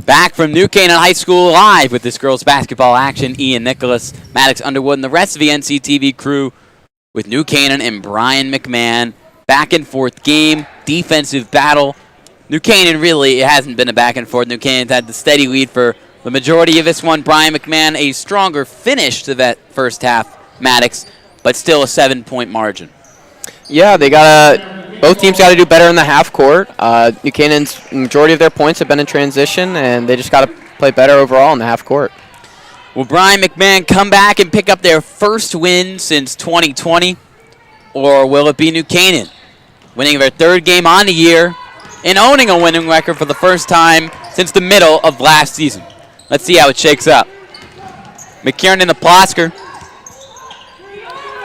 Back from New Canaan High School live with this girls basketball action. Ian Nicholas, Maddox Underwood, and the rest of the NCTV crew with New Canaan and Brien McMahon. Back and forth game, defensive battle. New Canaan really, it hasn't been a back and forth. New Canaan's had the steady lead for the majority of this one. Brien McMahon, a stronger finish to that first half, Maddox, but still a 7-point margin. Yeah, both teams got to do better in the half court. New Canaan's majority of their points have been in transition, and they just got to play better overall in the half court. Will Brien McMahon come back and pick up their first win since 2020, or will it be New Canaan winning their third game on the year and owning a winning record for the first time since the middle of last season? Let's see how it shakes up. McKiernan to Plosker.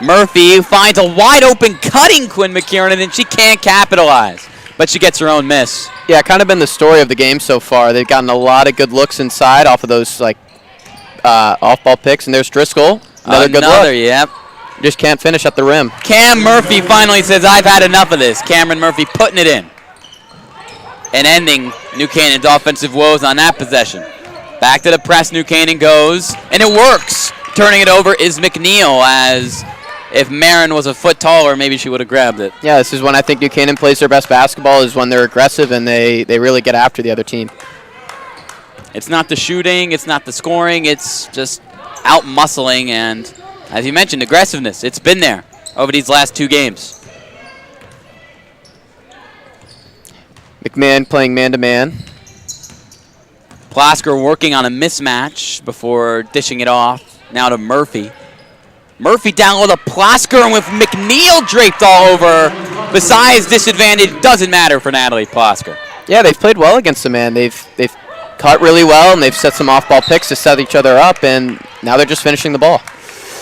Murphy finds a wide-open cutting Quinn McKiernan, and she can't capitalize, but she gets her own miss. Yeah, kind of been the story of the game so far. They've gotten a lot of good looks inside off of those off-ball picks, and there's Driscoll. Another good look. Yep. Just can't finish at the rim. Cam Murphy finally says, I've had enough of this. Cameron Murphy putting it in and ending New Canaan's offensive woes on that possession. Back to the press, New Canaan goes, and it works. Turning it over is McNeil, as if Marin was a foot taller, maybe she would have grabbed it. Yeah, this is when I think New Canaan plays their best basketball, is when they're aggressive and they really get after the other team. It's not the shooting, it's not the scoring, it's just out-muscling and, as you mentioned, aggressiveness. It's been there over these last two games. McMahon playing man-to-man. Plosker working on a mismatch before dishing it off. Now to Murphy. Murphy down low to Plosker, and with McNeil draped all over, the size disadvantage doesn't matter for Natalie Plosker. Yeah, they've played well against the man. They've cut really well, and they've set some off-ball picks to set each other up, and now they're just finishing the ball.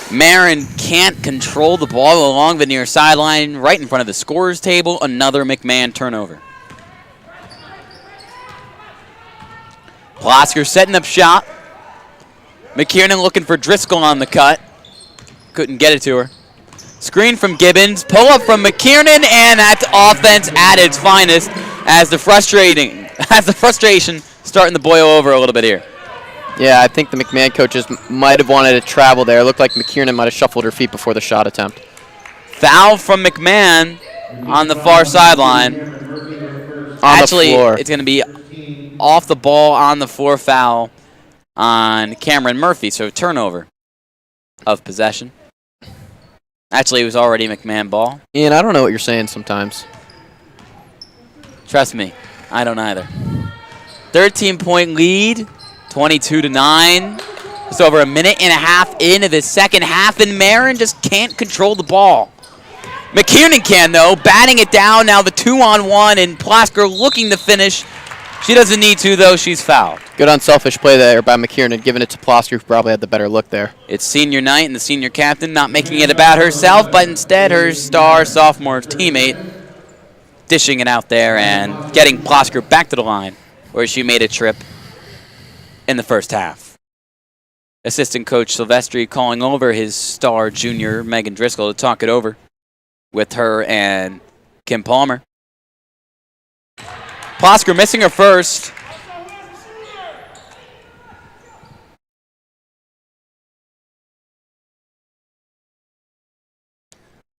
Marin can't control the ball along the near sideline, right in front of the scorer's table. Another McMahon turnover. Plosker setting up shot. McKiernan looking for Driscoll on the cut. Couldn't get it to her. Screen from Gibbons. Pull up from McKiernan, and that's offense at its finest as the frustration starting to boil over a little bit here. Yeah, I think the McMahon coaches might have wanted to travel there. It looked like McKiernan might have shuffled her feet before the shot attempt. Foul from McMahon on the far sideline. Actually, it's going to be off the ball on the floor foul on Cameron Murphy, so turnover of possession. Actually, it was already McMahon ball. Ian, I don't know what you're saying sometimes. Trust me, I don't either. 13-point lead, 22-9. Just over a minute and a half into the second half, and Marin just can't control the ball. McKiernan can, though, batting it down. Now the 2-on-1, and Plosker looking to finish. She doesn't need to, though. She's fouled. Good unselfish play there by McKiernan, giving it to Plosker, who probably had the better look there. It's senior night, and the senior captain not making it about herself, but instead her star sophomore teammate dishing it out there and getting Plosker back to the line where she made a trip in the first half. Assistant coach Silvestri calling over his star junior Megan Driscoll to talk it over with her and Kim Palmer. Plosker missing her first.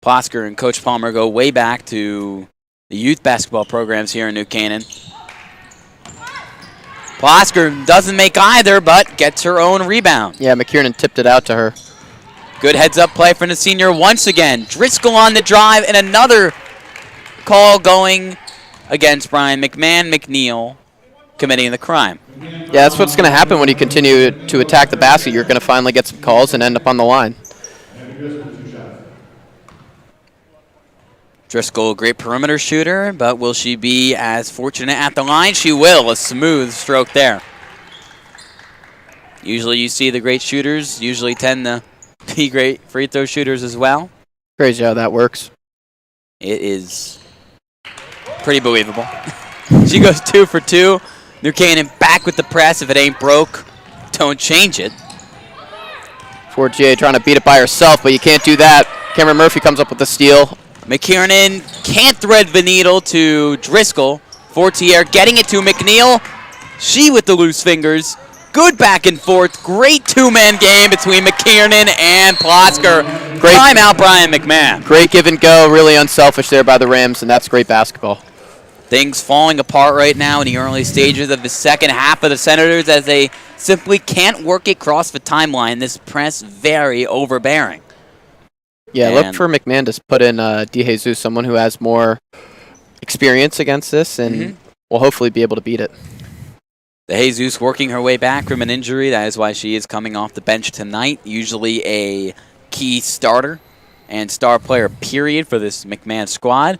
Plosker and Coach Palmer go way back to the youth basketball programs here in New Canaan. Plosker doesn't make either, but gets her own rebound. Yeah, McKiernan tipped it out to her. Good heads-up play from the senior once again. Driscoll on the drive, and another call going against Brien McMahon. McNeil committing the crime. Yeah, that's what's going to happen when you continue to attack the basket. You're going to finally get some calls and end up on the line. Driscoll, great perimeter shooter, but will she be as fortunate at the line? She will. A smooth stroke there. Usually you see the great shooters usually tend to be great free throw shooters as well. Crazy how that works. It is pretty believable. She goes 2 for 2. New Canaan back with the press. If it ain't broke, don't change it. 4GA trying to beat it by herself, but you can't do that. Cameron Murphy comes up with the steal. McKiernan can't thread the needle to Driscoll. Fortier getting it to McNeil. She with the loose fingers. Good back and forth. Great two-man game between McKiernan and Plosker. Great Timeout, Brien McMahon. Great give and go. Really unselfish there by the Rams, and that's great basketball. Things falling apart right now in the early stages of the second half of the Senators as they simply can't work across the timeline. This press very overbearing. Yeah, look for McMahon to put in DeJesus, someone who has more experience against this, and will hopefully be able to beat it. DeJesus working her way back from an injury. That is why she is coming off the bench tonight. Usually a key starter and star player, period, for this McMahon squad.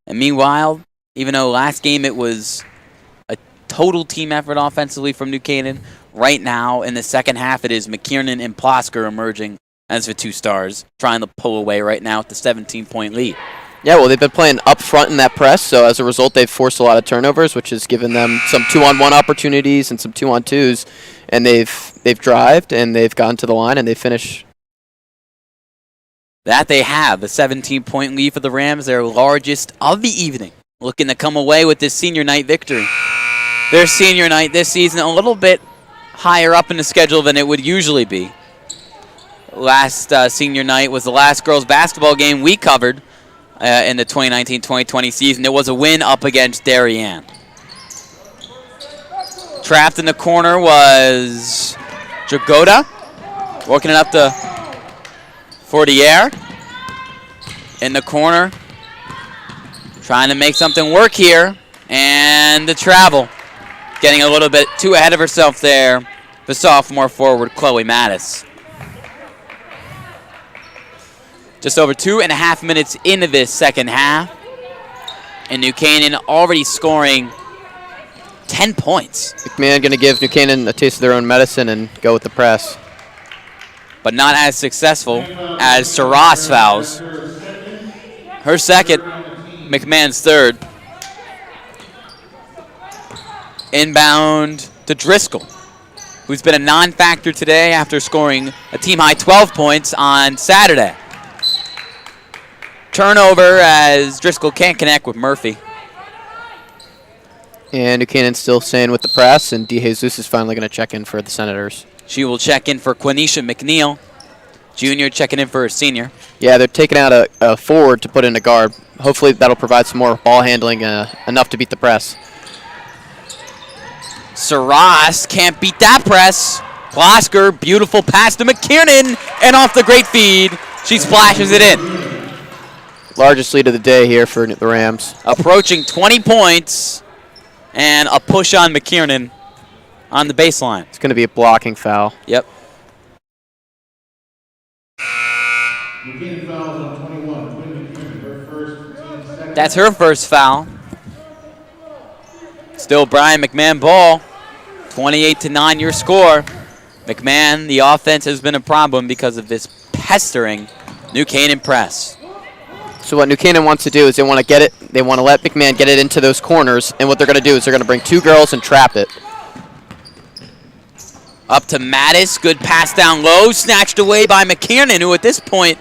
And meanwhile, even though last game it was a total team effort offensively from New Canaan, right now in the second half it is McKiernan and Plosker emerging as the two stars, trying to pull away right now with the 17-point lead. Yeah, well, they've been playing up front in that press, so as a result, they've forced a lot of turnovers, which has given them some 2-on-1 opportunities and some 2-on-2s, and they've drived, and they've gone to the line, and they finish. That they have, a 17-point lead for the Rams, their largest of the evening, looking to come away with this senior night victory. Their senior night this season a little bit higher up in the schedule than it would usually be. Last senior night was the last girls basketball game we covered in the 2019-2020 season. It was a win up against Darien. Trapped in the corner was Jagoda, working it up to Fortier. In the corner, trying to make something work here. And the travel, getting a little bit too ahead of herself there. The sophomore forward, Chloe Mattis. Just over 2.5 minutes into this second half. And New Canaan already scoring 10 points. McMahon going to give New Canaan a taste of their own medicine and go with the press. But not as successful as Saras fouls. Her second, McMahon's third. Inbound to Driscoll, who's been a non-factor today after scoring a team-high 12 points on Saturday. Turnover as Driscoll can't connect with Murphy. And New Canaan's still staying with the press, and DeJesus is finally going to check in for the Senators. She will check in for Quenisha McNeil, junior, checking in for a senior. Yeah, they're taking out a forward to put in a guard. Hopefully that'll provide some more ball handling, enough to beat the press. Saras can't beat that press. Plosker, beautiful pass to McKiernan, and off the great feed, she splashes it in. Largest lead of the day here for the Rams. Approaching 20 points, and a push on McKiernan on the baseline. It's going to be a blocking foul. Yep. McKiernan fouls on 21. McKiernan, her first, team second. That's her first foul. Still Brien McMahon ball. 28-9 your score. McMahon, the offense has been a problem because of this pestering New Canaan press. So what New Canaan wants to do is they want to get it. They want to let McMahon get it into those corners, and what they're going to do is they're going to bring two girls and trap it. Up to Mattis, good pass down low, snatched away by McKiernan, who at this point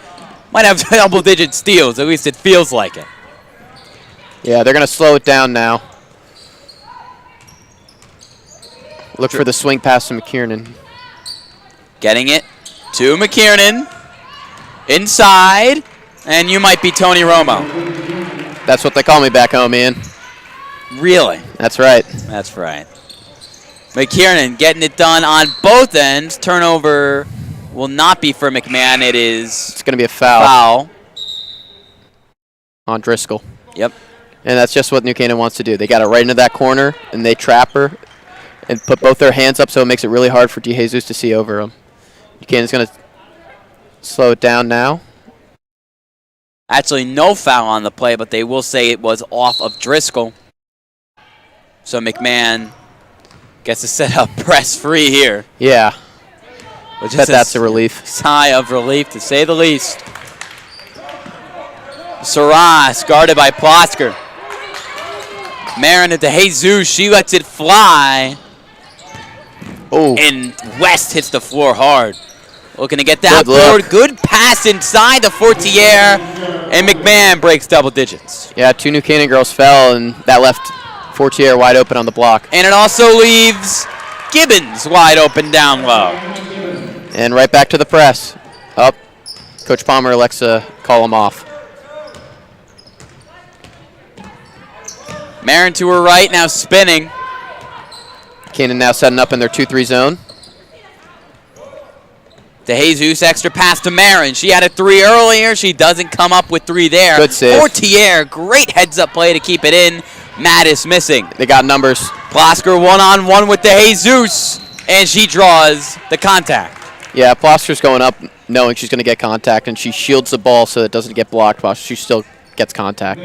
might have double-digit steals. At least it feels like it. Yeah, they're going to slow it down now. Look for the swing pass to McKiernan. Getting it to McKiernan. Inside. And you might be Tony Romo. That's what they call me back home, Ian. Really? That's right. That's right. McKiernan getting it done on both ends. Turnover will not be for McMahon. It's going to be a foul on Driscoll. Yep. And that's just what New Canaan wants to do. They got it right into that corner, and they trap her and put both their hands up, so it makes it really hard for DeJesus to see over them. New Canaan's going to slow it down now. Actually, no foul on the play, but they will say it was off of Driscoll. So McMahon gets to set up press free here. Yeah. Which bet that's a relief. Sigh of relief, to say the least. Saras guarded by Plosker. Marin to Jesus. She lets it fly. Oh. And West hits the floor hard. Looking to get that forward. Good pass inside the Fortier. And McMahon breaks double digits. Yeah, two New Canaan girls fell, and that left Fortier wide open on the block. And it also leaves Gibbons wide open down low. And right back to the press. Up. Coach Palmer elects to call him off. Marin to her right, now spinning. Cannon now setting up in their 2-3 zone. DeJesus, extra pass to Marin. She had a 3 earlier. She doesn't come up with 3 there. Good save. Fortier, great heads-up play to keep it in. Mattis missing. They got numbers. Plosker one-on-one with DeJesus, and she draws the contact. Yeah, Plosker's going up knowing she's going to get contact, and she shields the ball so it doesn't get blocked while she still gets contact.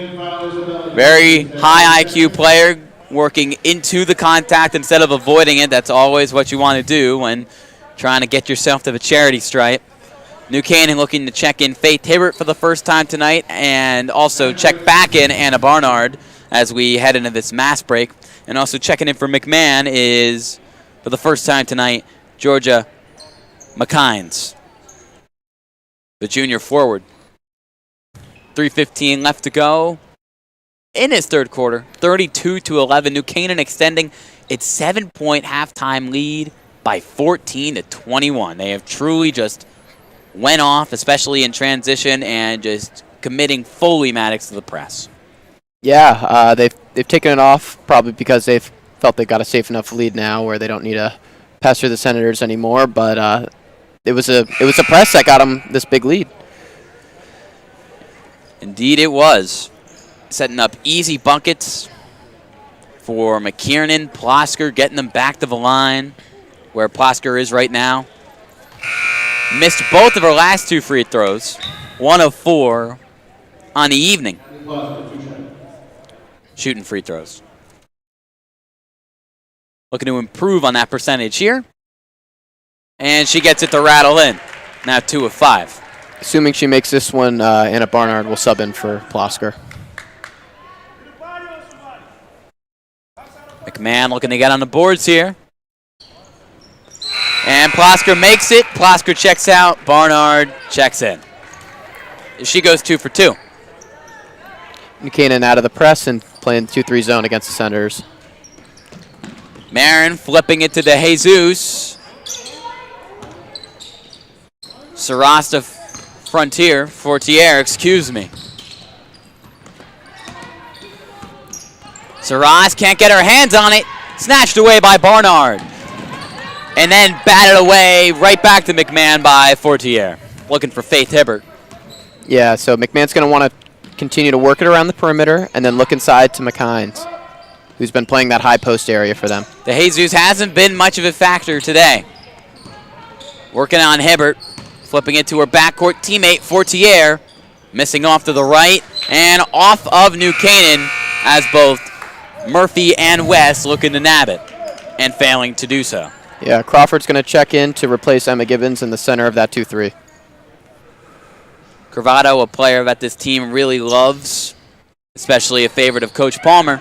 Very high IQ player working into the contact instead of avoiding it. That's always what you want to do when trying to get yourself to the charity stripe. New Canaan looking to check in Faith Hibbert for the first time tonight and also check back in Anna Barnard as we head into this mass break. And also checking in for McMahon is, for the first time tonight, Georgia McKines, the junior forward. 3:15 left to go in his third quarter. 32-11. New Canaan extending its 7-point halftime lead by 14-21. They have truly just went off, especially in transition, and just committing fully Maddox to the press. Yeah, they've taken it off probably because they've felt they've got a safe enough lead now where they don't need to pester the Senators anymore. But it was a press that got them this big lead. Indeed, it was. Setting up easy buckets for McKiernan. Plosker getting them back to the line where Plosker is right now. Missed both of her last 2 free throws. 1 of 4 on the evening. Shooting free throws. Looking to improve on that percentage here. And she gets it to rattle in. Now 2 of 5. Assuming she makes this one, Anna Barnard will sub in for Plosker. McMahon looking to get on the boards here. And Plosker makes it. Plosker checks out. Barnard checks in. She goes 2 for 2. Buchanan out of the press and playing 2-3 zone against the Senators. Marin flipping it to DeJesus. Sarasta Fortier, excuse me. Saras can't get her hands on it. Snatched away by Barnard. And then batted away right back to McMahon by Fortier. Looking for Faith Hibbert. Yeah, so McMahon's going to want to continue to work it around the perimeter and then look inside to McKines, who's been playing that high post area for them. DeJesus hasn't been much of a factor today. Working on Hibbert. Flipping it to her backcourt teammate, Fortier. Missing off to the right and off of New Canaan as both Murphy and West looking to nab it and failing to do so. Yeah, Crawford's going to check in to replace Emma Gibbons in the center of that 2-3. Cravado, a player that this team really loves, especially a favorite of Coach Palmer.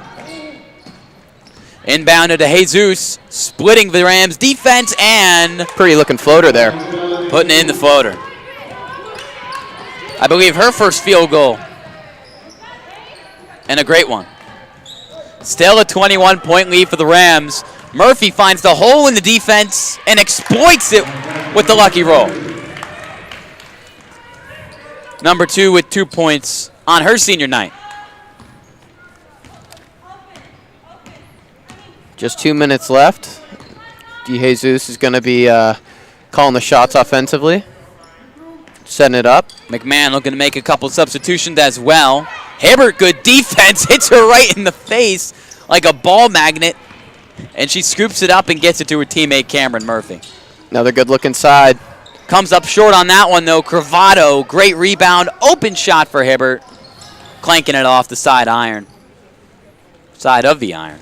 Inbound to DeJesus, splitting the Rams defense and pretty looking floater there. Putting in the floater. I believe her first field goal. And a great one. Still a 21-point lead for the Rams. Murphy finds the hole in the defense and exploits it with the lucky roll. Number 2 with 2 points on her senior night. Just 2 minutes left. DeJesus is going to be calling the shots offensively. Setting it up. McMahon looking to make a couple substitutions as well. Hibbert, good defense, hits her right in the face like a ball magnet. And she scoops it up and gets it to her teammate Cameron Murphy. Another good look inside. Comes up short on that one though. Cravado, great rebound. Open shot for Hibbert. Clanking it off the side iron. Side of the iron.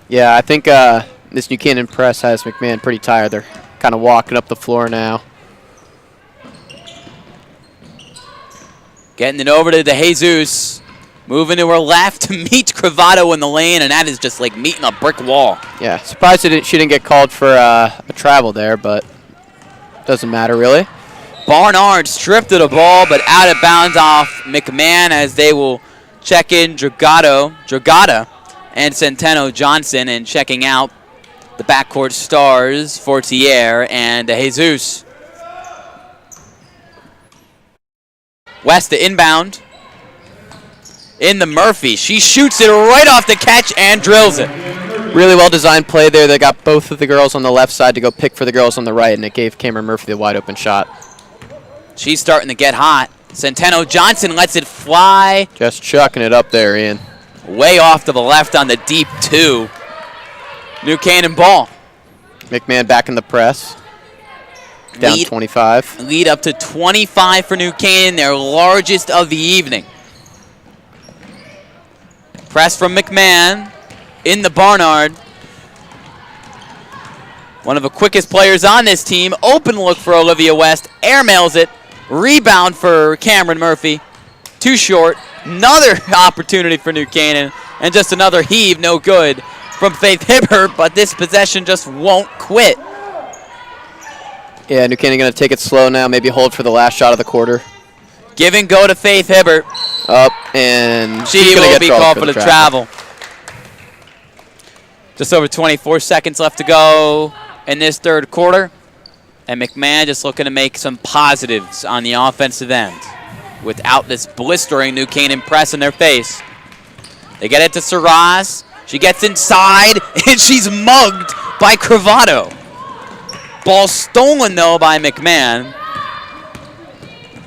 Yeah, I think this New Canaan press has McMahon pretty tired. They're kind of walking up the floor now. Getting it over to DeJesus. Moving to her left to meet Cravado in the lane, and that is just like meeting a brick wall. Yeah, surprised she didn't get called for a travel there, but doesn't matter really. Barnard stripped of the ball, but out of bounds off McMahon as they will check in Dragata and Centeno Johnson, and checking out the backcourt stars, Fortier and Jesus. West to inbound. In the Murphy. She shoots it right off the catch and drills it. Really well-designed play there. They got both of the girls on the left side to go pick for the girls on the right, and it gave Cameron Murphy the wide-open shot. She's starting to get hot. Centeno Johnson lets it fly. Just chucking it up there, Ian. Way off to the left on the deep 2. New Canaan ball. McMahon back in the press. Down 25. Lead up to 25 for New Canaan, their largest of the evening. Press from McMahon in the Barnard. One of the quickest players on this team. Open look for Olivia West. Airmails it. Rebound for Cameron Murphy. Too short. Another opportunity for New Canaan. And just another heave, no good from Faith Hibbert, but this possession just won't quit. Yeah, New Canaan going to take it slow now, maybe hold for the last shot of the quarter. Give and go to Faith Hibbert. Up, and she will be called for the travel. Just over 24 seconds left to go in this third quarter. And McMahon just looking to make some positives on the offensive end without this blistering New Canaan press in their face. They get it to Saraz. She gets inside, and she's mugged by Cravato. Ball stolen, though, by McMahon.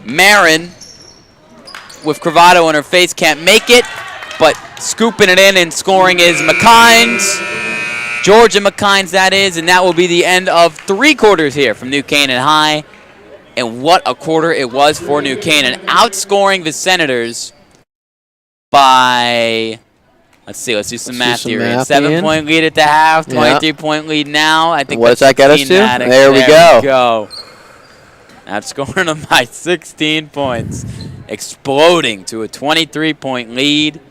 Marin, with Cravato in her face, can't make it, but scooping it in and scoring is McKines. Georgia McKines, that is, and that will be the end of 3 quarters here from New Canaan High. And what a quarter it was for New Canaan, outscoring the Senators by, let's do some math here. 7-point lead at the half, 23-point lead now. I think what does that get us to? Maddox. There we go. Outscoring them by 16 points, exploding to a 23-point lead.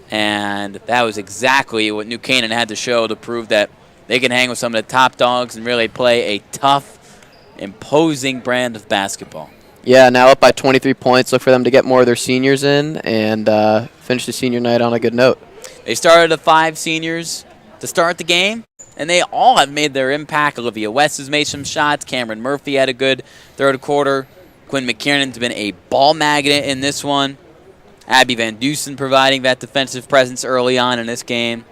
And that was exactly what New Canaan had to show to prove that they can hang with some of the top dogs and really play a tough, imposing brand of basketball. Yeah, now up by 23 points. Look for them to get more of their seniors in and finish the senior night on a good note. They started the 5 seniors to start the game, and they all have made their impact. Olivia West has made some shots. Cameron Murphy had a good third quarter. Quinn McKiernan's been a ball magnet in this one. Abby Van Dusen providing that defensive presence early on in this game.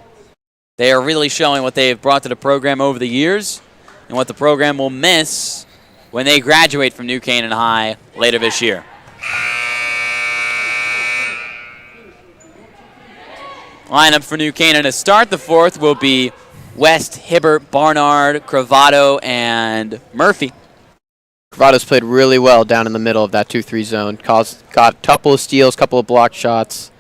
They are really showing what they have brought to the program over the years and what the program will miss when they graduate from New Canaan High later this year. Lineup for New Canaan to start the fourth will be West, Hibbert, Barnard, Cravato, and Murphy. Cravato's played really well down in the middle of that 2-3 zone. Got a couple of steals, couple of blocked shots.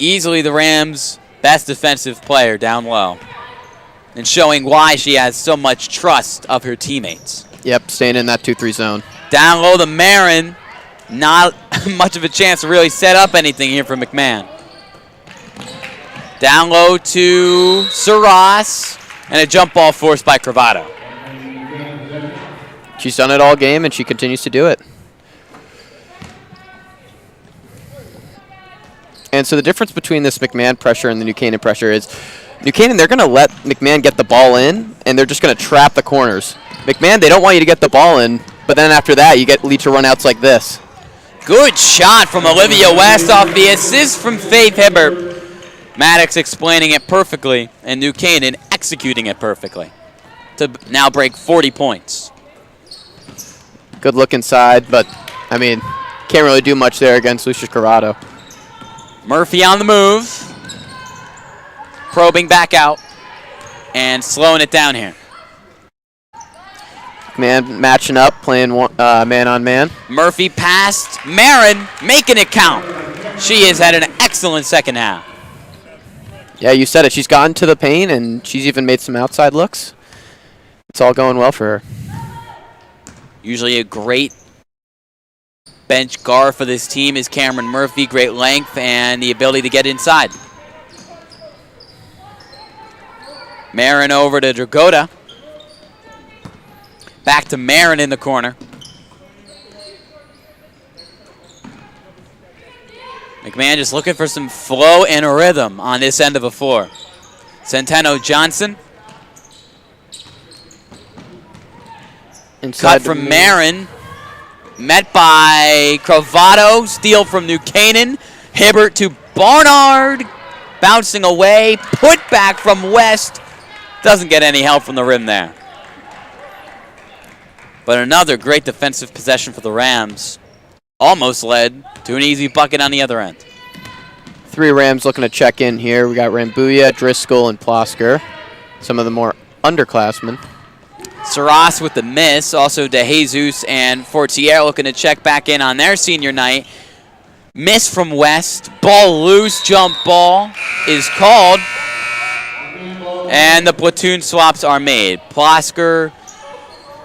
Easily the Rams' best defensive player down low, and showing why she has so much trust of her teammates. Yep, staying in that 2-3 zone. Down low to Marin. Not much of a chance to really set up anything here for McMahon. Down low to Saras, and a jump ball forced by Cravato. She's done it all game, and she continues to do it. And so the difference between this McMahon pressure and the New Canaan pressure is New Canaan, they're going to let McMahon get the ball in, and they're just going to trap the corners. McMahon, they don't want you to get the ball in, but then after that, you get lead to run-outs like this. Good shot from Olivia West off the assist from Faith Hibbert. Maddox explaining it perfectly, and New Canaan executing it perfectly to now break 40 points. Good look inside, but, I mean, can't really do much there against Lucius Cravato. Murphy on the move. Probing back out and slowing it down here. Man matching up, playing man-on-man. Murphy passed Marin, making it count. She has had an excellent second half. Yeah, you said it. She's gotten to the paint, and she's even made some outside looks. It's all going well for her. Usually a great bench guard for this team is Cameron Murphy. Great length and the ability to get inside. Marin over to Dragota. Back to Marin in the corner. McMahon just looking for some flow and rhythm on this end of the floor. Centeno Johnson. Cut from Marin. Met by Cravado. Steal from New Canaan. Hibbert to Barnard. Bouncing away. Put back from West. Doesn't get any help from the rim there. But another great defensive possession for the Rams. Almost led to an easy bucket on the other end. 3 Rams looking to check in here. We got Rambuya, Driscoll, and Plosker. Some of the more underclassmen. Saras with the miss. Also DeJesus and Fortier looking to check back in on their senior night. Miss from West. Ball loose. Jump ball is called. And the platoon swaps are made. Plosker,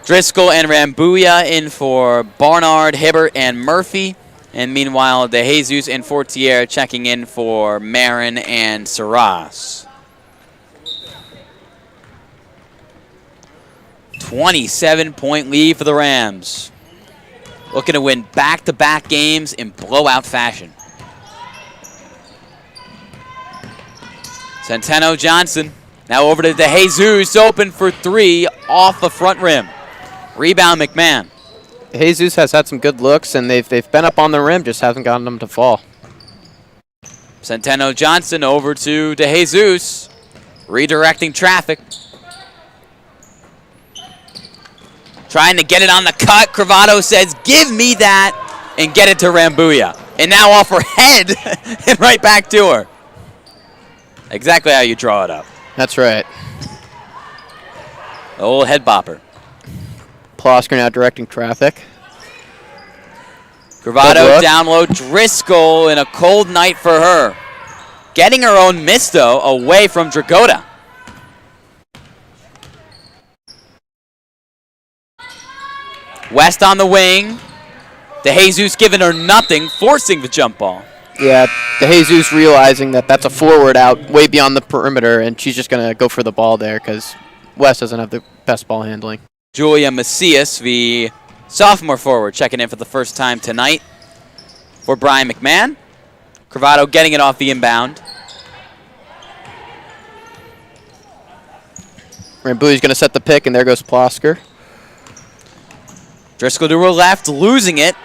Driscoll, and Rambuya in for Barnard, Hibbert, and Murphy. And meanwhile, DeJesus and Fortier checking in for Marin and Saras. 27-point lead for the Rams. Looking to win back-to-back games in blowout fashion. Centeno Johnson now over to DeJesus, open for 3 off the front rim. Rebound McMahon. Jesus has had some good looks, and they've been up on the rim, just haven't gotten them to fall. Centeno Johnson over to DeJesus, redirecting traffic. Trying to get it on the cut. Cravado says, give me that, and get it to Rambuya. And now off her head and right back to her. Exactly how you draw it up. That's right. The old head bopper. Plosker now directing traffic. Cravado down low. Driscoll in a cold night for her. Getting her own miss, though, away from Dragota. West on the wing. DeJesus giving her nothing, forcing the jump ball. Yeah, DeJesus realizing that that's a forward out way beyond the perimeter, and she's just going to go for the ball there because West doesn't have the best ball handling. Julia Macias, the sophomore forward, checking in for the first time tonight for Brien McMahon. Cravado getting it off the inbound. Rambuya's going to set the pick, and there goes Plosker. Driscoll to her left, losing it.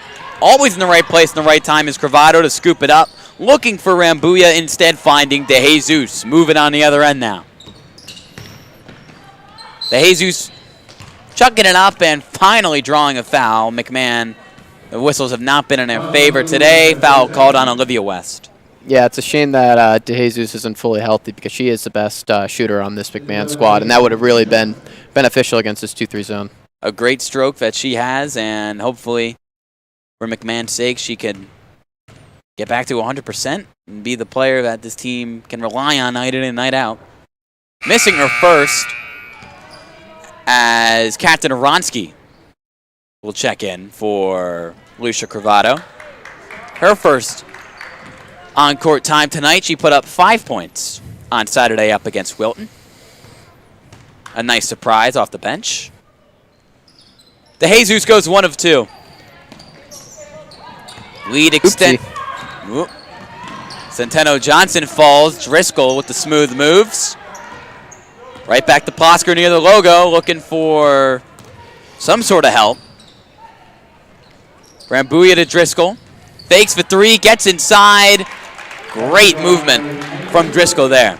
Always in the right place in the right time is Cravado to scoop it up. Looking for Rambuya, instead finding DeJesus. Moving on the other end now. DeJesus chucking it up and finally drawing a foul. McMahon, the whistles have not been in their favor today. Foul called on Olivia West. Yeah, it's a shame that DeJesus isn't fully healthy because she is the best shooter on this McMahon squad, and that would have really been beneficial against this 2-3 zone. A great stroke that she has, and hopefully, for McMahon's sake, she can get back to 100% and be the player that this team can rely on night in and night out. Missing her first as Captain Aronsky will check in for Lucia Cravado. Her first on-court time tonight, she put up 5 points on Saturday up against Wilton. A nice surprise off the bench. DeJesus goes 1 of 2. Lead extend. Centeno Johnson falls. Driscoll with the smooth moves. Right back to Plosker near the logo, looking for some sort of help. Rambuya to Driscoll. Fakes for 3, gets inside. Great movement from Driscoll there.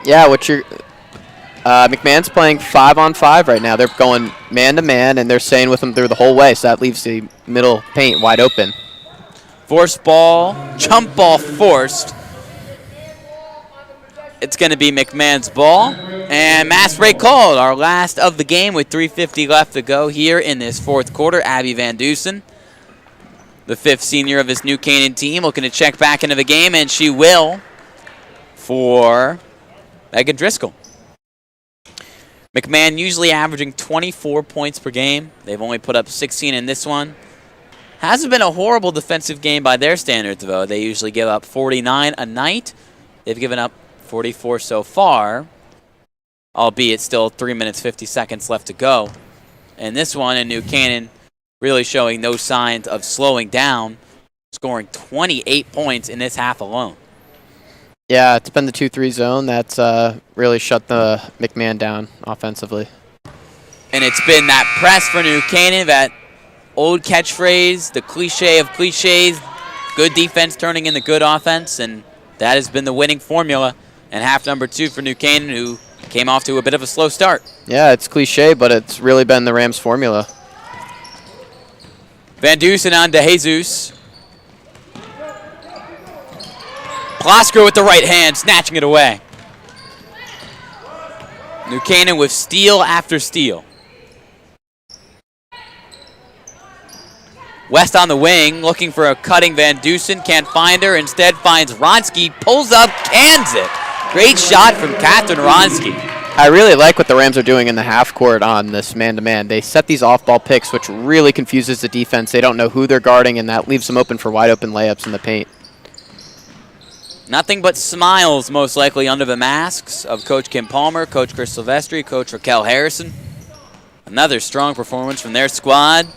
Yeah, McMahon's playing 5-on-5 right now. They're going man-to-man, and they're staying with him through the whole way, so that leaves the middle paint wide open. Forced ball, jump ball forced. It's going to be McMahon's ball. And mass break called, our last of the game with 3:50 left to go here in this fourth quarter. Abby Van Dusen, the 5th senior of this New Canaan team, looking to check back into the game, and she will for Megan Driscoll. McMahon usually averaging 24 points per game. They've only put up 16 in this one. Hasn't been a horrible defensive game by their standards, though. They usually give up 49 a night. They've given up 44 so far, albeit still 3 minutes, 50 seconds left to go. And this one in New Canaan really showing no signs of slowing down. scoring 28 points in this half alone. Yeah, it's been the 2-3 zone that's really shut the McMahon down offensively. And it's been that press for New Canaan, that old catchphrase, the cliche of cliches, good defense turning into good offense, and that has been the winning formula. And half number 2 for New Canaan, who came off to a bit of a slow start. Yeah, it's cliche, but it's really been the Rams' formula. Van Dusen on to Jesus. Plosker with the right hand, snatching it away. New Canaan with steal after steal. West on the wing, looking for a cutting Van Dusen, can't find her, instead finds Ronsky, pulls up, cans it. Great shot from Catherine Ronsky. I really like what the Rams are doing in the half court on this man-to-man. They set these off-ball picks, which really confuses the defense. They don't know who they're guarding, and that leaves them open for wide-open layups in the paint. Nothing but smiles, most likely, under the masks of Coach Kim Palmer, Coach Chris Silvestri, Coach Raquel Harrison. Another strong performance from their squad.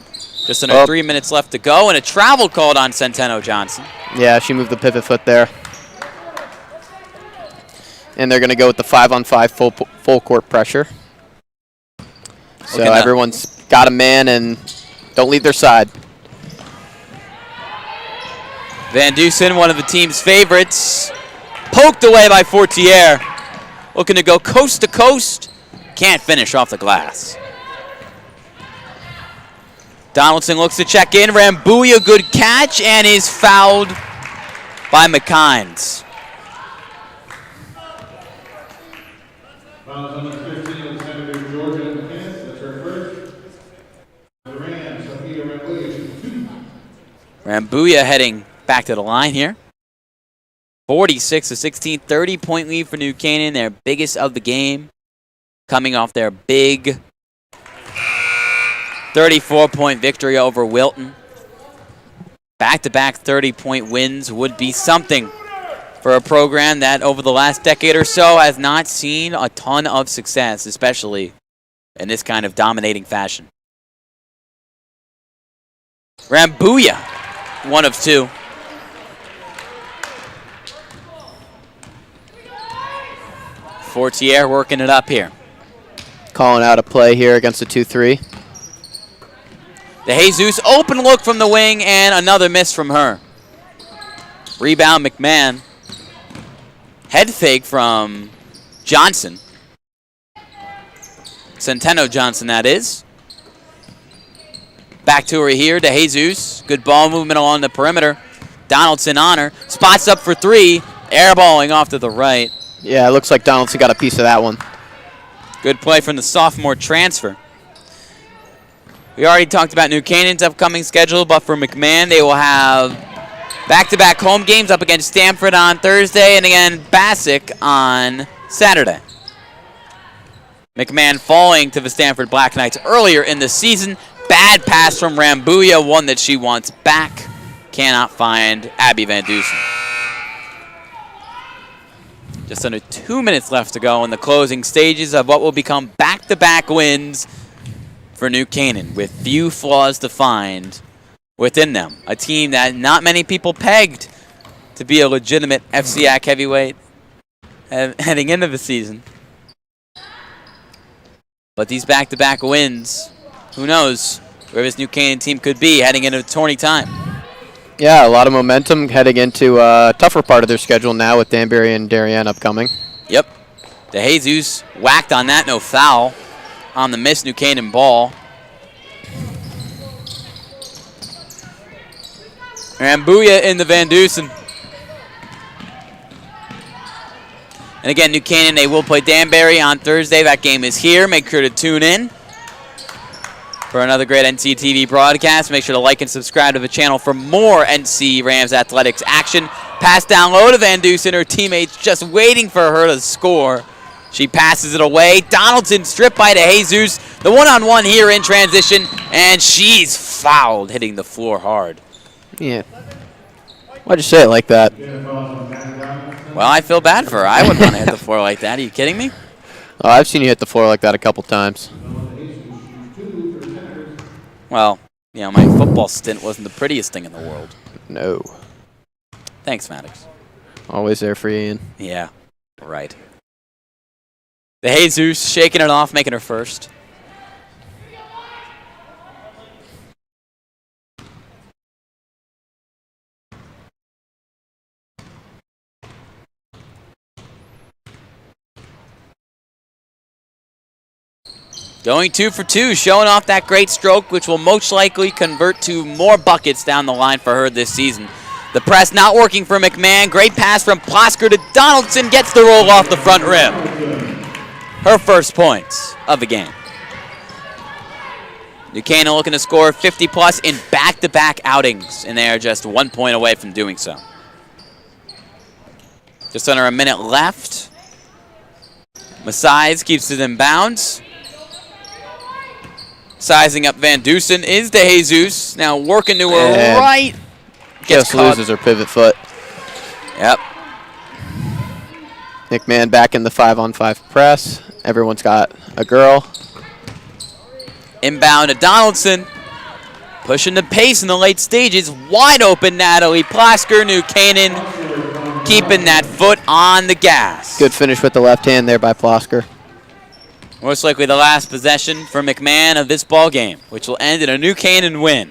Just under 3 minutes left to go, and a travel called on Centeno Johnson. Yeah, she moved the pivot foot there. And they're going to go with the 5-on-5 full court pressure. So everyone's got a man and don't leave their side. Van Dusen, one of the team's favorites, poked away by Fortier. Looking to go coast to coast, can't finish off the glass. Donaldson looks to check in. Rambuya, good catch, and is fouled by McKines. Fouls on the 15 of Senator Georgia McKinnis. That's her first. The Rams, Sophia Rambuya. Rambuya heading back to the line here. 46-16, 30-point lead for New Canaan, their biggest of the game, coming off their big 34-point victory over Wilton. Back-to-back 30-point wins would be something for a program that over the last decade or so has not seen a ton of success, especially in this kind of dominating fashion. Rambuya, 1 of 2. Fortier working it up here. Calling out a play here against the 2-3. The Jesus open look from the wing and another miss from her. Rebound McMahon. Head fake from Johnson. Centeno Johnson, that is. Back to her here, to Jesus. Good ball movement along the perimeter. Donaldson on her. Spots up for 3. Airballing off to the right. Yeah, it looks like Donaldson got a piece of that one. Good play from the sophomore transfer. We already talked about New Canaan's upcoming schedule, but for McMahon, they will have back-to-back home games up against Stanford on Thursday and again Bassick on Saturday. McMahon falling to the Stanford Black Knights earlier in the season. Bad pass from Rambuya, one that she wants back. Cannot find Abby Van Dusen. Just under 2 minutes left to go in the closing stages of what will become back-to-back wins for New Canaan, with few flaws to find within them. A team that not many people pegged to be a legitimate FCAC heavyweight heading into the season. But these back-to-back wins, who knows where this New Canaan team could be heading into tourney time. Yeah, a lot of momentum heading into a tougher part of their schedule now with Danbury and Darien upcoming. Yep. De Jesus whacked on that, no foul. On the miss, New Canaan ball. Rambuya in the Van Dusen. And again, New Canaan, they will play Danbury on Thursday. That game is here. Make sure to tune in for another great NCTV broadcast. Make sure to like and subscribe to the channel for more NC Rams athletics action. Pass down low to Van Dusen. Her teammates just waiting for her to score. She passes it away. Donaldson stripped by De Jesus. The one-on-one here in transition, and she's fouled, hitting the floor hard. Yeah. Why'd you say it like that? Well, I feel bad for her. I wouldn't want to hit the floor like that. Are you kidding me? Oh, I've seen you hit the floor like that a couple times. Well, you know, my football stint wasn't the prettiest thing in the world. No. Thanks, Maddox. Always there for you, Ian. Yeah, right. The Jesus shaking it off, making her first. Going 2 for 2, showing off that great stroke, which will most likely convert to more buckets down the line for her this season. The press not working for McMahon. Great pass from Plosker to Donaldson. Gets the roll off the front rim. Her first points of the game. Buchanan looking to score 50-plus in back-to-back outings, and they are just 1 point away from doing so. Just under a minute left. Messiahs keeps it in bounds. Sizing up Van Dusen is De Jesus. Now working to her right. Just loses her pivot foot. Yep. McMahon back in the 5-on-5 press. Everyone's got a girl. Inbound to Donaldson. Pushing the pace in the late stages. Wide open Natalie Plosker. Buchanan keeping that foot on the gas. Good finish with the left hand there by Plosker. Most likely the last possession for McMahon of this ball game, which will end in a Buchanan win.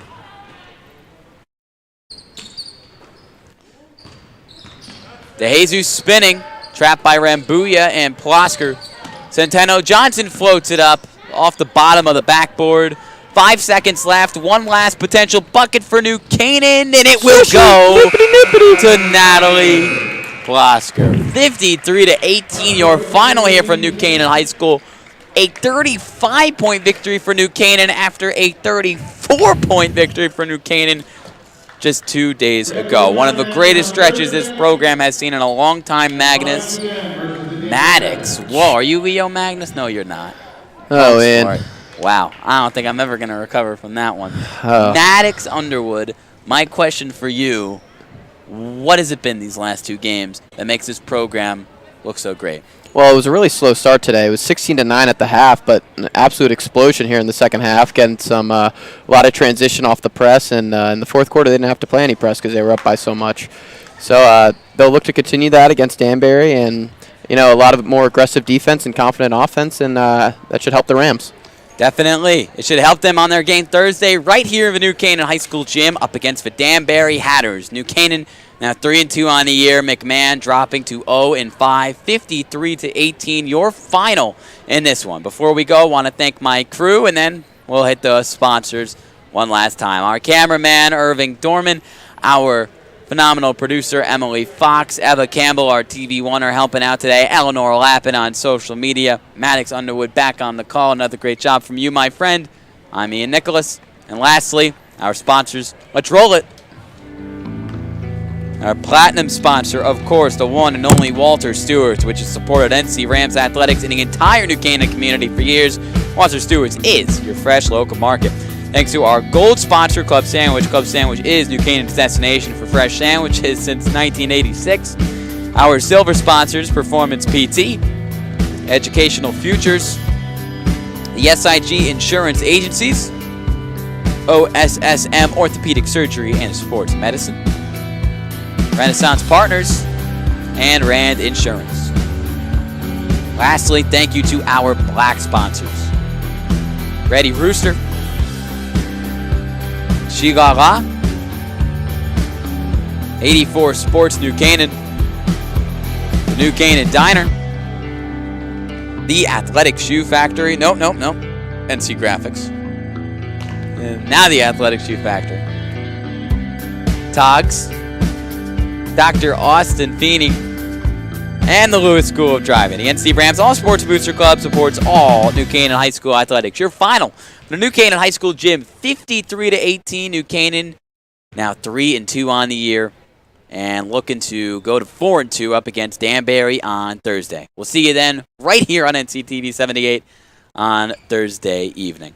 De Jesus spinning, trapped by Rambuya and Plosker. Centeno Johnson floats it up off the bottom of the backboard. 5 seconds left, one last potential bucket for Buchanan, and it will go to Natalie Plosker. 53-18, your final here from Buchanan High School. A 35-point victory for Buchanan after a 34-point victory for Buchanan just 2 days ago. One of the greatest stretches this program has seen in a long time. Magnus. Maddox. Whoa, are you Leo Magnus? No, you're not. Oh, man. Wow, I don't think I'm ever going to recover from that one. Oh. Maddox Underwood, my question for you, what has it been these last 2 games that makes this program look so great? Well, it was a really slow start today. It was 16-9 at the half, but an absolute explosion here in the second half, getting some a lot of transition off the press. And in the fourth quarter, they didn't have to play any press because they were up by so much. So they'll look to continue that against Danbury, and a lot of more aggressive defense and confident offense, and that should help the Rams. Definitely. It should help them on their game Thursday right here in the Buchanan High School gym up against the Danbury Hatters. Buchanan now 3-2 on the year. McMahon dropping to 0-5, 53-18. Your final in this one. Before we go, I want to thank my crew, and then we'll hit the sponsors one last time. Our cameraman, Irving Dorman. Our phenomenal producer, Emily Fox. Eva Campbell, our TV Oneer, helping out today. Eleanor Lappin on social media. Maddox Underwood back on the call. Another great job from you, my friend. I'm Ian Nicholas. And lastly, our sponsors. Let's roll it. Our platinum sponsor, of course, the one and only Walter Stewart's, which has supported NC Rams athletics in the entire Buchanan community for years. Walter Stewart's is your fresh local market. Thanks to our gold sponsor, Club Sandwich. Club Sandwich is Buchanan's destination for fresh sandwiches since 1986. Our silver sponsors, Performance PT, Educational Futures, the SIG Insurance Agencies, OSSM Orthopedic Surgery and Sports Medicine, Renaissance Partners, and Rand Insurance. Lastly, thank you to our black sponsors, Ready Rooster, Shigara, 84 Sports Buchanan, the Buchanan Diner, The Athletic Shoe Factory, NC Graphics, and now The Athletic Shoe Factory, Togs, Dr. Austin Feeney, and the Lewis School of Driving. The NC Rams All Sports Booster Club supports all Buchanan High School athletics. Your final, the Buchanan High School gym, 53-18. Buchanan now 3-2 on the year, and looking to go to 4-2 up against Danbury on Thursday. We'll see you then right here on NCTV 78 on Thursday evening.